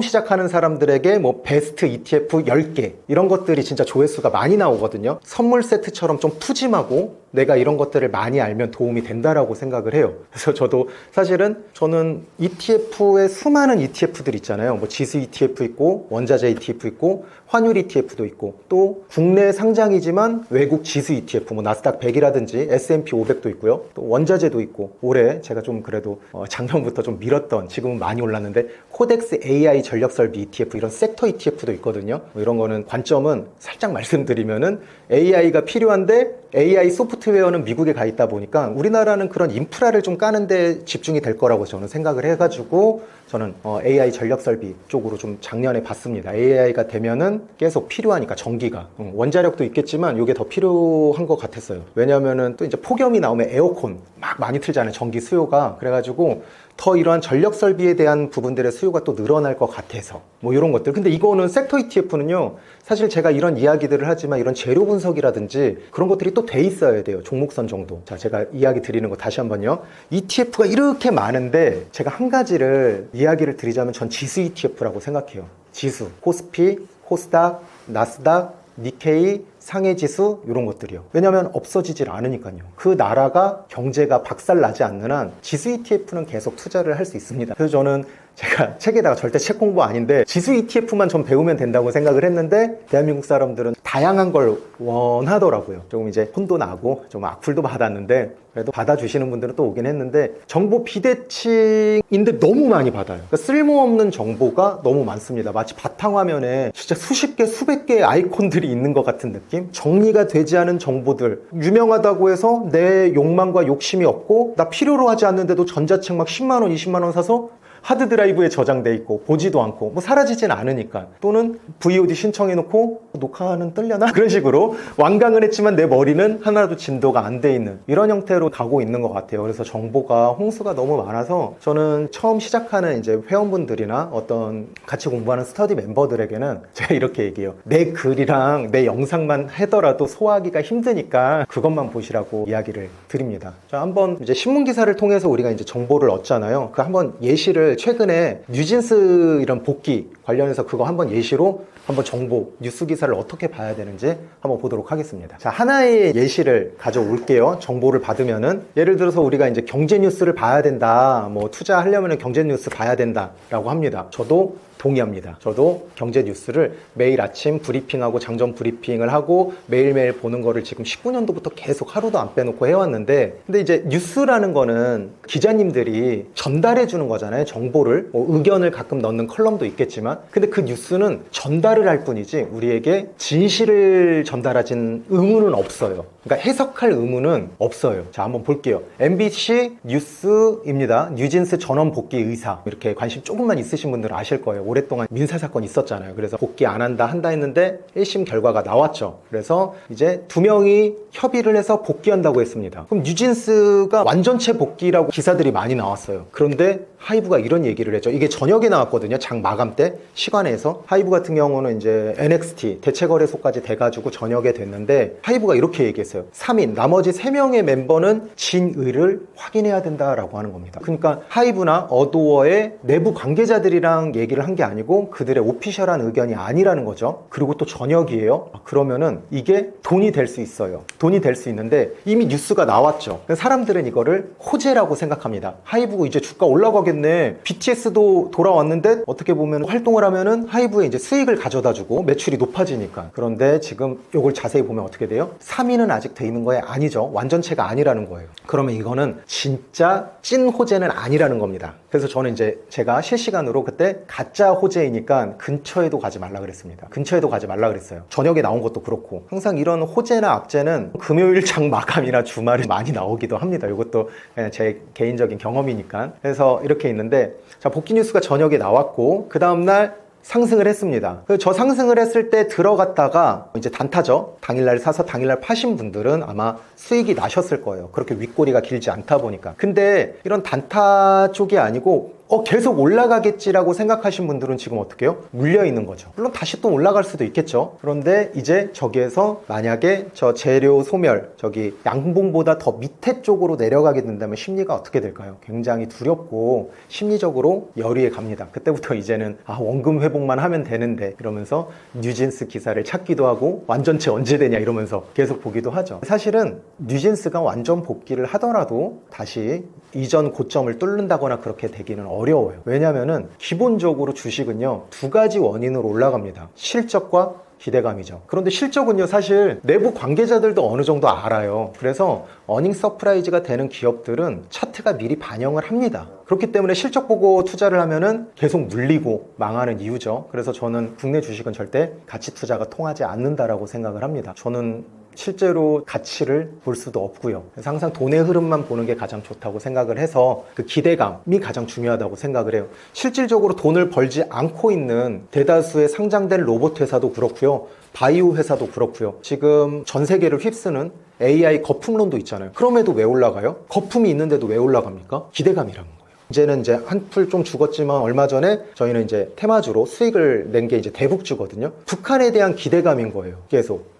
[SPEAKER 1] 시작하는 사람들에게 뭐 베스트 ETF 10개 이런 것들이 진짜 조회수가 많이 나오거든요. 선물 세트처럼 좀 푸짐하고 내가 이런 것들을 많이 알면 도움이 된다라고 생각을 해요. 그래서 저도 사실은 저는 ETF의 수많은 ETF들 있잖아요. 뭐 지수 ETF 있고 원자재 ETF 있고 환율 ETF도 있고 또 국내 상장이지만 외국 지수 ETF 뭐 나스닥 100이라든지 S&P 500도 있고요. 또 원자재도 있고 올해 제가 좀 그래도 작년부터 좀 밀었던 지금은 많이 올랐는데 코덱스 AI 전력설비 ETF 이런 섹터 ETF도 있거든요. 뭐 이런 거는 관점은 살짝 말씀드리면은 AI가 필요한데 AI 소프트웨어는 미국에 가 있다 보니까 우리나라는 그런 인프라를 좀 까는데 집중이 될 거라고 저는 생각을 해가지고 저는 AI 전력설비 쪽으로 좀 작년에 봤습니다. AI가 되면은 계속 필요하니까 전기가 원자력도 있겠지만 이게 더 필요한 것 같았어요. 왜냐하면은 또 이제 폭염이 나오면 에어컨 막 많이 틀잖아요. 전기 수요가. 그래가지고 더 이러한 전력 설비에 대한 부분들의 수요가 또 늘어날 것 같아서 뭐 이런 것들. 근데 이거는 섹터 ETF는요 사실 제가 이런 이야기들을 하지만 이런 재료 분석이라든지 그런 것들이 또 돼 있어야 돼요. 종목선 정도. 자, 제가 이야기 드리는 거 다시 한번요. ETF가 이렇게 많은데 제가 한 가지를 이야기를 드리자면 전 지수 ETF라고 생각해요. 지수, 코스피, 코스닥, 나스닥, 니케이, 상해지수 이런 것들이요. 왜냐하면 없어지질 않으니까요. 그 나라가 경제가 박살나지 않는 한 지수 ETF는 계속 투자를 할 수 있습니다. 그래서 저는 제가 책에다가 절대 책 공부 아닌데 지수 ETF만 좀 배우면 된다고 생각을 했는데 대한민국 사람들은 다양한 걸 원하더라고요. 조금 이제 혼도 나고 좀 악플도 받았는데 그래도 받아주시는 분들은 또 오긴 했는데 정보 비대칭인데 너무 많이 받아요. 그러니까 쓸모없는 정보가 너무 많습니다. 마치 바탕화면에 진짜 수십 개 수백 개의 아이콘들이 있는 것 같은 느낌? 정리가 되지 않은 정보들 유명하다고 해서 내 욕망과 욕심이 없고 나 필요로 하지 않는데도 전자책 막 10만 원 20만 원 사서 하드드라이브에 저장돼 있고 보지도 않고 뭐 사라지진 않으니까 또는 VOD 신청해놓고 녹화는 뜰려나? 그런 식으로 완강은 했지만 내 머리는 하나도 진도가 안 돼 있는 이런 형태로 가고 있는 것 같아요. 그래서 정보가 홍수가 너무 많아서 저는 처음 시작하는 이제 회원분들이나 어떤 같이 공부하는 스터디 멤버들에게는 제가 이렇게 얘기해요. 내 글이랑 내 영상만 하더라도 소화하기가 힘드니까 그것만 보시라고 이야기를 드립니다. 자, 한번 이제 신문 기사를 통해서 우리가 이제 정보를 얻잖아요. 그 한번 예시를 최근에 뉴진스 이런 복귀 관련해서 그거 한번 예시로 한번 정보 뉴스 기사를 어떻게 봐야 되는지 한번 보도록 하겠습니다. 자, 하나의 예시를 가져올게요. 정보를 받으면은 예를 들어서 우리가 이제 경제 뉴스를 봐야 된다. 뭐 투자하려면 경제 뉴스 봐야 된다라고 합니다. 저도 동의합니다. 저도 경제 뉴스를 매일 아침 브리핑하고 장전 브리핑을 하고 매일매일 보는 거를 지금 19년도부터 계속 하루도 안 빼놓고 해왔는데, 근데 이제 뉴스라는 거는 기자님들이 전달해 주는 거잖아요. 정보를. 뭐 의견을 가끔 넣는 컬럼도 있겠지만, 근데 그 뉴스는 전달을 할 뿐이지 우리에게 진실을 전달하진 의무는 없어요. 그러니까 해석할 의무는 없어요. 자, 한번 볼게요. MBC 뉴스입니다. 뉴진스 전원 복귀 의사. 이렇게 관심 조금만 있으신 분들은 아실 거예요. 오랫동안 민사사건 있었잖아요. 그래서 복귀 안 한다 했는데 1심 결과가 나왔죠. 그래서 이제 2명이 협의를 해서 복귀한다고 했습니다. 그럼 뉴진스가 완전체 복귀라고 기사들이 많이 나왔어요. 그런데 하이브가 이런 얘기를 했죠. 이게 저녁에 나왔거든요. 장 마감 때 시간에서. 하이브 같은 경우는 이제 NXT 대체거래소까지 돼가지고 저녁에 됐는데, 하이브가 이렇게 얘기했어요. 3인 나머지 3명의 멤버는 진의를 확인해야 된다라고 하는 겁니다. 그러니까 하이브나 어도어의 내부 관계자들이랑 얘기를 한 게 아니고 그들의 오피셜한 의견이 아니라는 거죠. 그리고 또 저녁이에요. 그러면은 이게 돈이 될 수 있어요. 돈이 될 수 있는데 이미 뉴스가 나왔죠. 사람들은 이거를 호재라고 생각합니다. 하이브가 이제 주가 올라가겠네. BTS도 돌아왔는데 어떻게 보면 활동을 하면은 하이브에 이제 수익을 가져다주고 매출이 높아지니까. 그런데 지금 이걸 자세히 보면 어떻게 돼요? 3위는 아직 돼 있는 거에 아니죠. 완전체가 아니라는 거예요. 그러면 이거는 진짜 찐 호재는 아니라는 겁니다. 그래서 저는 이제 제가 실시간으로 그때 가짜 호재이니까 근처에도 가지 말라 그랬습니다. 근처에도 가지 말라 그랬어요. 저녁에 나온 것도 그렇고. 항상 이런 호재나 악재는 금요일 장 마감이나 주말에 많이 나오기도 합니다. 이것도 그냥 제 개인적인 경험이니까. 그래서 이렇게 있는데, 자, 복귀 뉴스가 저녁에 나왔고 그 다음날 상승을 했습니다. 저 상승을 했을 때 들어갔다가 이제 단타죠. 당일날 사서 당일날 파신 분들은 아마 수익이 나셨을 거예요. 그렇게 윗꼬리가 길지 않다 보니까. 근데 이런 단타 쪽이 아니고 계속 올라가겠지라고 생각하신 분들은 지금 어떻게 해요? 물려 있는 거죠. 물론 다시 또 올라갈 수도 있겠죠. 그런데 이제 저기에서 만약에 저 재료 소멸, 저기 양봉보다 더 밑에 쪽으로 내려가게 된다면 심리가 어떻게 될까요? 굉장히 두렵고 심리적으로 열의에 갑니다. 그때부터 이제는 원금 회복만 하면 되는데 이러면서 뉴진스 기사를 찾기도 하고 완전체 언제 되냐 이러면서 계속 보기도 하죠. 사실은 뉴진스가 완전 복귀를 하더라도 다시 이전 고점을 뚫는다거나 그렇게 되기는 어려워요. 왜냐면은 기본적으로 주식은요, 두 가지 원인으로 올라갑니다. 실적과 기대감이죠. 그런데 실적은요, 사실 내부 관계자들도 어느 정도 알아요. 그래서 어닝 서프라이즈가 되는 기업들은 차트가 미리 반영을 합니다. 그렇기 때문에 실적 보고 투자를 하면은 계속 눌리고 망하는 이유죠. 그래서 저는 국내 주식은 절대 가치 투자가 통하지 않는다라고 생각을 합니다. 저는 실제로 가치를 볼 수도 없고요. 그래서 항상 돈의 흐름만 보는 게 가장 좋다고 생각을 해서 그 기대감이 가장 중요하다고 생각을 해요. 실질적으로 돈을 벌지 않고 있는 대다수의 상장된 로봇 회사도 그렇고요. 바이오 회사도 그렇고요. 지금 전 세계를 휩쓰는 AI 거품론도 있잖아요. 그럼에도 왜 올라가요? 거품이 있는데도 왜 올라갑니까? 기대감이라는 거예요. 이제는 이제 한풀 좀 죽었지만 얼마 전에 저희는 이제 테마주로 수익을 낸 게 이제 대북주거든요. 북한에 대한 기대감인 거예요. 계속.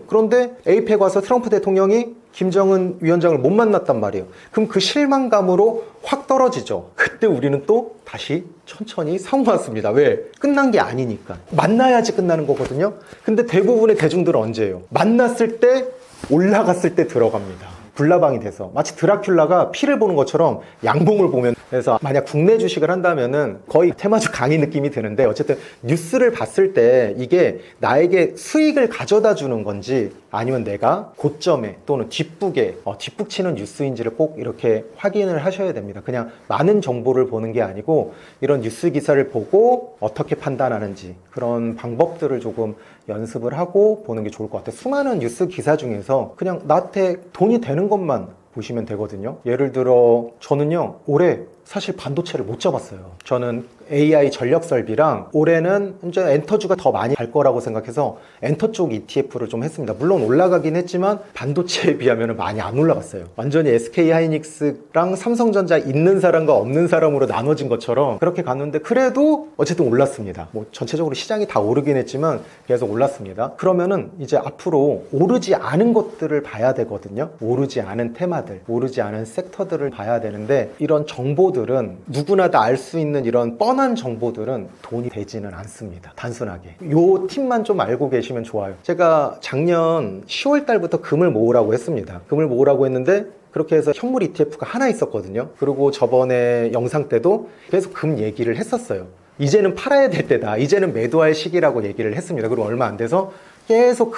[SPEAKER 1] 그런데 에이펙 와서 트럼프 대통령이 김정은 위원장을 못 만났단 말이에요. 그럼 그 실망감으로 확 떨어지죠. 그때 우리는 또 다시 천천히 사 모았습니다. 왜? 끝난 게 아니니까. 만나야지 끝나는 거거든요. 근데 대부분의 대중들은 언제예요? 만났을 때, 올라갔을 때 들어갑니다. 불나방이 돼서 마치 드라큘라가 피를 보는 것처럼 양봉을 보면, 그래서 만약 국내 주식을 한다면은 거의 테마주 강의 느낌이 드는데, 어쨌든 뉴스를 봤을 때 이게 나에게 수익을 가져다 주는 건지 아니면 내가 고점에 또는 뒷북에 뒷북치는 뉴스인지를 꼭 이렇게 확인을 하셔야 됩니다. 그냥 많은 정보를 보는 게 아니고 이런 뉴스 기사를 보고 어떻게 판단하는지 그런 방법들을 조금 연습을 하고 보는 게 좋을 것 같아요. 수많은 뉴스 기사 중에서 그냥 나한테 돈이 되는 것만 보시면 되거든요. 예를 들어 저는요, 올해 사실 반도체를 못 잡았어요. 저는 AI 전력 설비랑 올해는 이제 엔터주가 더 많이 갈 거라고 생각해서 엔터 쪽 ETF를 좀 했습니다. 물론 올라가긴 했지만 반도체에 비하면 많이 안 올라갔어요. 완전히 SK 하이닉스랑 삼성전자 있는 사람과 없는 사람으로 나눠진 것처럼 그렇게 갔는데 그래도 어쨌든 올랐습니다. 뭐 전체적으로 시장이 다 오르긴 했지만 계속 올랐습니다. 그러면은 이제 앞으로 오르지 않은 것들을 봐야 되거든요. 오르지 않은 테마들, 오르지 않은 섹터들을 봐야 되는데 이런 정보들은 누구나 다 알 수 있는 이런 뻔한 정보들은 돈이 되지는 않습니다. 단순하게. 요 팁만 좀 알고 계시면 좋아요. 제가 작년 10월 달부터 금을 모으라고 했습니다. 금을 모으라고 했는데 그렇게 해서 현물 ETF가 하나 있었거든요. 그리고 저번에 영상 때도 계속 금 얘기를 했었어요. 이제는 팔아야 될 때다. 이제는 매도할 시기라고 얘기를 했습니다. 그리고 얼마 안 돼서 계속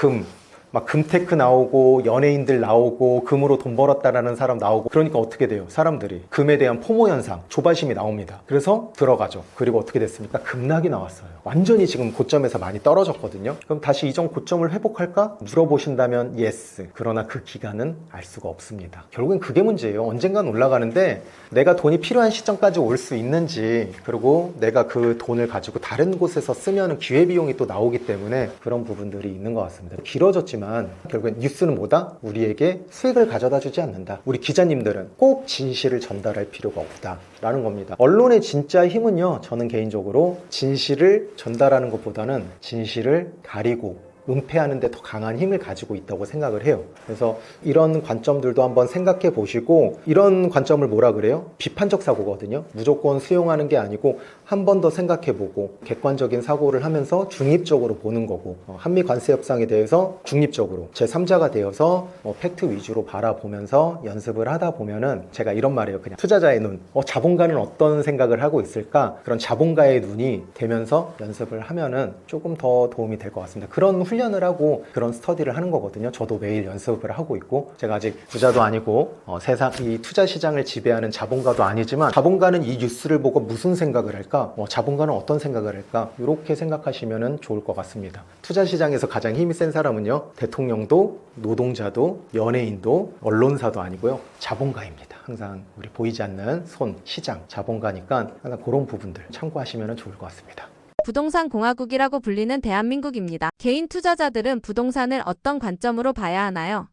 [SPEAKER 1] 막 금테크 나오고 연예인들 나오고 금으로 돈 벌었다라는 사람 나오고 그러니까 어떻게 돼요? 사람들이 금에 대한 포모 현상, 조바심이 나옵니다. 그래서 들어가죠. 그리고 어떻게 됐습니까? 급락이 나왔어요. 완전히 지금 고점에서 많이 떨어졌거든요. 그럼 다시 이전 고점을 회복할까? 물어보신다면 yes. 그러나 그 기간은 알 수가 없습니다. 결국엔 그게 문제예요. 언젠간 올라가는데 내가 돈이 필요한 시점까지 올 수 있는지, 그리고 내가 그 돈을 가지고 다른 곳에서 쓰면 기회비용이 또 나오기 때문에 그런 부분들이 있는 것 같습니다. 길어졌지만 결국엔 뉴스는 뭐다? 우리에게 수익을 가져다 주지 않는다. 우리 기자님들은 꼭 진실을 전달할 필요가 없다라는 겁니다. 언론의 진짜 힘은요, 저는 개인적으로 진실을 전달하는 것보다는 진실을 가리고 은폐하는 데 더 강한 힘을 가지고 있다고 생각을 해요. 그래서 이런 관점들도 한번 생각해 보시고, 이런 관점을 뭐라 그래요? 비판적 사고거든요. 무조건 수용하는 게 아니고 한 번 더 생각해 보고 객관적인 사고를 하면서 중립적으로 보는 거고, 한미 관세 협상에 대해서 중립적으로 제3자가 되어서 팩트 위주로 바라보면서 연습을 하다 보면은, 제가 이런 말이에요. 그냥 투자자의 눈, 자본가는 어떤 생각을 하고 있을까? 그런 자본가의 눈이 되면서 연습을 하면은 조금 더 도움이 될 것 같습니다. 그런 훈련을 하고 그런 스터디를 하는 거거든요. 저도 매일 연습을 하고 있고, 제가 아직 부자도 아니고 세상 이 투자 시장을 지배하는 자본가도 아니지만, 자본가는 이 뉴스를 보고 무슨 생각을 할까? 자본가는 어떤 생각을 할까? 이렇게 생각하시면 좋을 것 같습니다. 투자 시장에서 가장 힘이 센 사람은요, 대통령도 노동자도 연예인도 언론사도 아니고요, 자본가입니다. 항상 우리 보이지 않는 손, 시장, 자본가니까 항상 그런 부분들 참고하시면 좋을 것 같습니다.
[SPEAKER 2] 부동산 공화국이라고 불리는 대한민국입니다. 개인 투자자들은 부동산을 어떤 관점으로 봐야 하나요?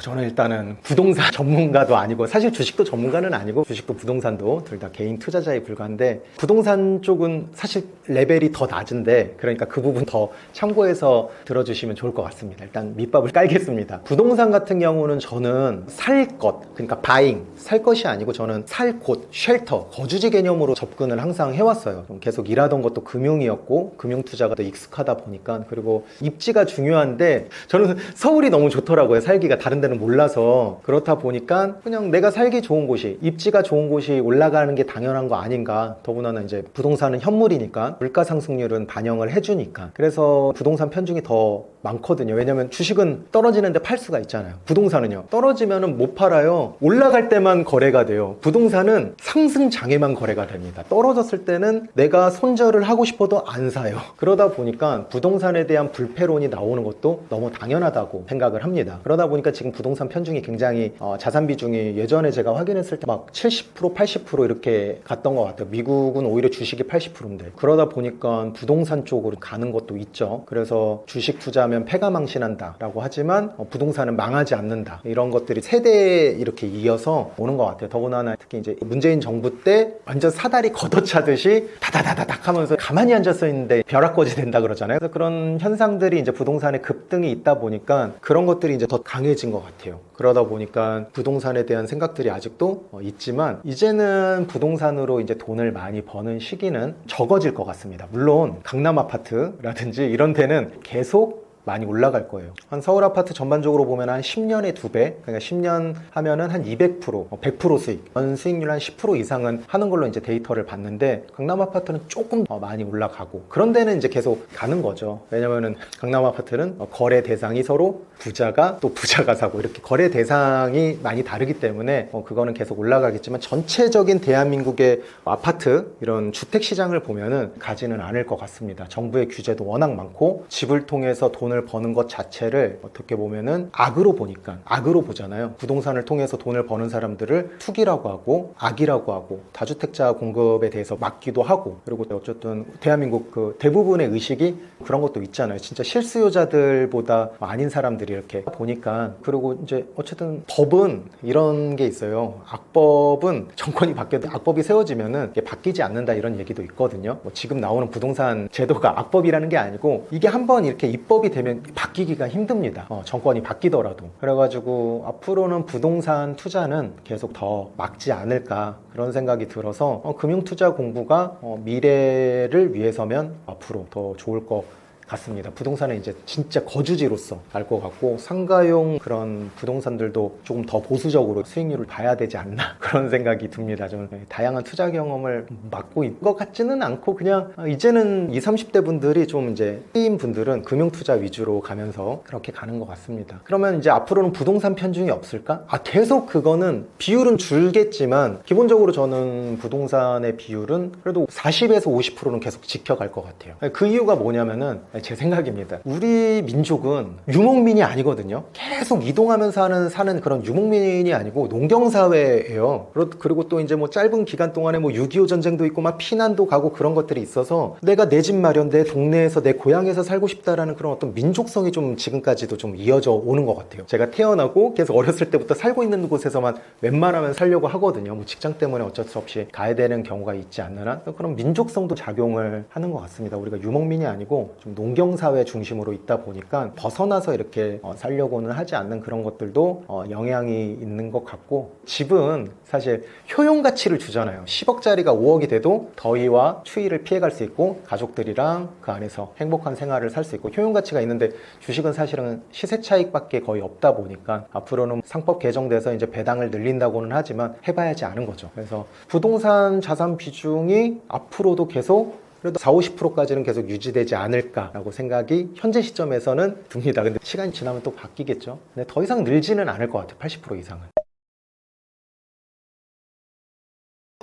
[SPEAKER 1] 저는 일단은 부동산 전문가도 아니고, 사실 주식도 전문가는 아니고, 주식도 부동산도 둘 다 개인 투자자에 불과한데, 부동산 쪽은 사실 레벨이 더 낮은데, 그러니까 그 부분 더 참고해서 들어주시면 좋을 것 같습니다. 일단 밑밥을 깔겠습니다. 부동산 같은 경우는 저는 살 것, 그러니까 바잉, 살 것이 아니고 저는 살 곳, 쉘터, 거주지 개념으로 접근을 항상 해왔어요. 계속 일하던 것도 금융이었고, 금융투자가 더 익숙하다 보니까. 그리고 입지가 중요한데, 저는 서울이 너무 좋더라고요. 살기가. 다른 데는 몰라서. 그렇다 보니까 그냥 내가 살기 좋은 곳이, 입지가 좋은 곳이 올라가는 게 당연한 거 아닌가. 더구나는 이제 부동산은 현물이니까 물가 상승률은 반영을 해주니까. 그래서 부동산 편중이 더 많거든요. 왜냐면 주식은 떨어지는데 팔 수가 있잖아요. 부동산은요, 떨어지면은 못 팔아요. 올라갈 때만 거래가 돼요. 부동산은 상승 장에만 거래가 됩니다. 떨어졌을 때는 내가 손절을 하고 싶어도 안 사요. 그러다 보니까 부동산에 대한 불패론이 나오는 것도 너무 당연하다고 생각을 합니다. 그러다 보니까 지금 부동산 편중이 굉장히 자산 비중이 예전에 제가 확인했을 때 막 70%, 80% 이렇게 갔던 것 같아요. 미국은 오히려 주식이 80%인데. 그러다 보니까 부동산 쪽으로 가는 것도 있죠. 그래서 주식 투자하면 패가 망신한다 라고 하지만 부동산은 망하지 않는다, 이런 것들이 세대에 이렇게 이어서 오는 것 같아요. 더구나 특히 이제 문재인 정부 때 완전 사다리 걷어차듯이 다다다다닥 하면서 가만히 앉아서 있는데 벼락거지 된다 그러잖아요. 그래서 그런 현상들이 이제 부동산의 급등이 있다 보니까 그런 것들이 이제 더 강해진 것 같아요. 그러다 보니까 부동산에 대한 생각들이 아직도 있지만, 이제는 부동산으로 이제 돈을 많이 버는 시기는 적어질 것 같습니다. 물론 강남 아파트라든지 이런 데는 계속 많이 올라갈 거예요. 한 서울 아파트 전반적으로 보면 한 10년에 2배, 그러니까 10년 하면은 한 200%, 100% 수익, 연 수익률 한 10% 이상은 하는 걸로 이제 데이터를 봤는데, 강남 아파트는 조금 더 많이 올라가고, 그런 데는 이제 계속 가는 거죠. 왜냐면은 강남 아파트는 거래 대상이 서로 부자가 또 부자가 사고, 이렇게 거래 대상이 많이 다르기 때문에 그거는 계속 올라가겠지만, 전체적인 대한민국의 아파트 이런 주택 시장을 보면은 가지는 않을 것 같습니다. 정부의 규제도 워낙 많고, 집을 통해서 돈을 버는 것 자체를 어떻게 보면은 악으로 보니까, 악으로 보잖아요. 부동산을 통해서 돈을 버는 사람들을 투기라고 하고 악이라고 하고, 다주택자 공급에 대해서 막기도 하고, 그리고 어쨌든 대한민국 그 대부분의 의식이 그런 것도 있잖아요. 진짜 실수요자들보다 아닌 사람들이 이렇게 보니까. 그리고 이제 어쨌든 법은 이런 게 있어요. 악법은 정권이 바뀌어도 악법이 세워지면은 이게 바뀌지 않는다, 이런 얘기도 있거든요. 지금 나오는 부동산 제도가 악법이라는 게 아니고, 이게 한번 이렇게 입법이 되면 바뀌기가 힘듭니다. 정권이 바뀌더라도. 그래가지고 앞으로는 부동산 투자는 계속 더 막지 않을까, 그런 생각이 들어서 금융투자 공부가 미래를 위해서면 앞으로 더 좋을 것 같습니다. 부동산은 이제 진짜 거주지로서 갈 것 같고 상가용 그런 부동산들도 조금 더 보수적으로 수익률을 봐야 되지 않나 그런 생각이 듭니다. 저는 다양한 투자 경험을 맡고 있는 것 같지는 않고 그냥 이제는 20, 30대 분들이 좀 이제 B인 분들은 금융 투자 위주로 가면서 그렇게 가는 것 같습니다. 그러면 이제 앞으로는 부동산 편중이 없을까? 계속 그거는 비율은 줄겠지만 기본적으로 저는 부동산의 비율은 그래도 40에서 50%는 계속 지켜갈 것 같아요. 그 이유가 뭐냐면은 제 생각입니다. 우리 민족은 유목민이 아니거든요. 계속 이동하면서 사는 그런 유목민이 아니고 농경사회예요. 그리고 또 이제 뭐 짧은 기간 동안에 뭐 6.25 전쟁도 있고 막 피난도 가고 그런 것들이 있어서 내가 내 집 마련, 내 동네에서 내 고향에서 살고 싶다라는 그런 어떤 민족성이 좀 지금까지도 좀 이어져 오는 것 같아요. 제가 태어나고 계속 어렸을 때부터 살고 있는 곳에서만 웬만하면 살려고 하거든요. 뭐 직장 때문에 어쩔 수 없이 가야 되는 경우가 있지 않나 그런 민족성도 작용을 하는 것 같습니다. 우리가 유목민이 아니고 좀 농경사회 중심으로 있다 보니까 벗어나서 이렇게 살려고는 하지 않는 그런 것들도 영향이 있는 것 같고 집은 사실 효용 가치를 주잖아요. 10억짜리가 5억이 돼도 더위와 추위를 피해갈 수 있고 가족들이랑 그 안에서 행복한 생활을 살 수 있고 효용 가치가 있는데 주식은 사실은 시세 차익밖에 거의 없다 보니까 앞으로는 상법 개정돼서 이제 배당을 늘린다고는 하지만 해봐야지 아는 거죠. 그래서 부동산 자산 비중이 앞으로도 계속 그래도 40, 50%까지는 계속 유지되지 않을까라고 생각이 현재 시점에서는 듭니다. 근데 시간이 지나면 또 바뀌겠죠. 근데 더 이상 늘지는 않을 것 같아요. 80% 이상은.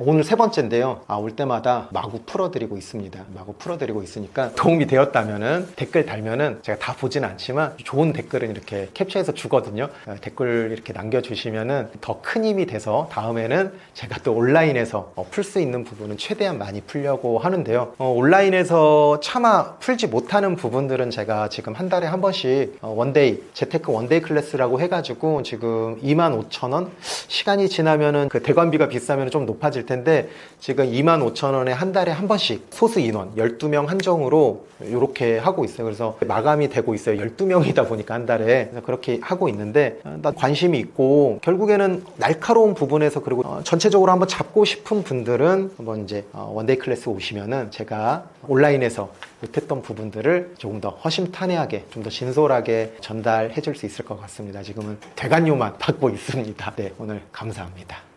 [SPEAKER 1] 오늘 세 번째인데요. 올 때마다 마구 풀어드리고 있습니다. 마구 풀어드리고 있으니까 도움이 되었다면은 댓글 달면은 제가 다 보지는 않지만 좋은 댓글은 이렇게 캡처해서 주거든요. 댓글 이렇게 남겨주시면은 더 큰 힘이 돼서 다음에는 제가 또 온라인에서 풀 수 있는 부분은 최대한 많이 풀려고 하는데요. 온라인에서 차마 풀지 못하는 부분들은 제가 지금 한 달에 한 번씩 원데이, 재테크 원데이 클래스라고 해가지고 지금 25,000원? 시간이 지나면은 그 대관비가 비싸면 좀 높아질 텐데 지금 25,000원에 한 달에 한 번씩 소수 인원 12명 한정으로 이렇게 하고 있어요. 그래서 마감이 되고 있어요. 12명이다 보니까 한 달에. 그래서 그렇게 하고 있는데 나 관심이 있고 결국에는 날카로운 부분에서 그리고 전체적으로 한번 잡고 싶은 분들은 한번 이제 원데이 클래스 오시면은 제가 온라인에서 못했던 부분들을 조금 더 허심탄회하게 좀 더 진솔하게 전달해 줄 수 있을 것 같습니다. 지금은 대관료만 받고 있습니다. 네, 오늘 감사합니다.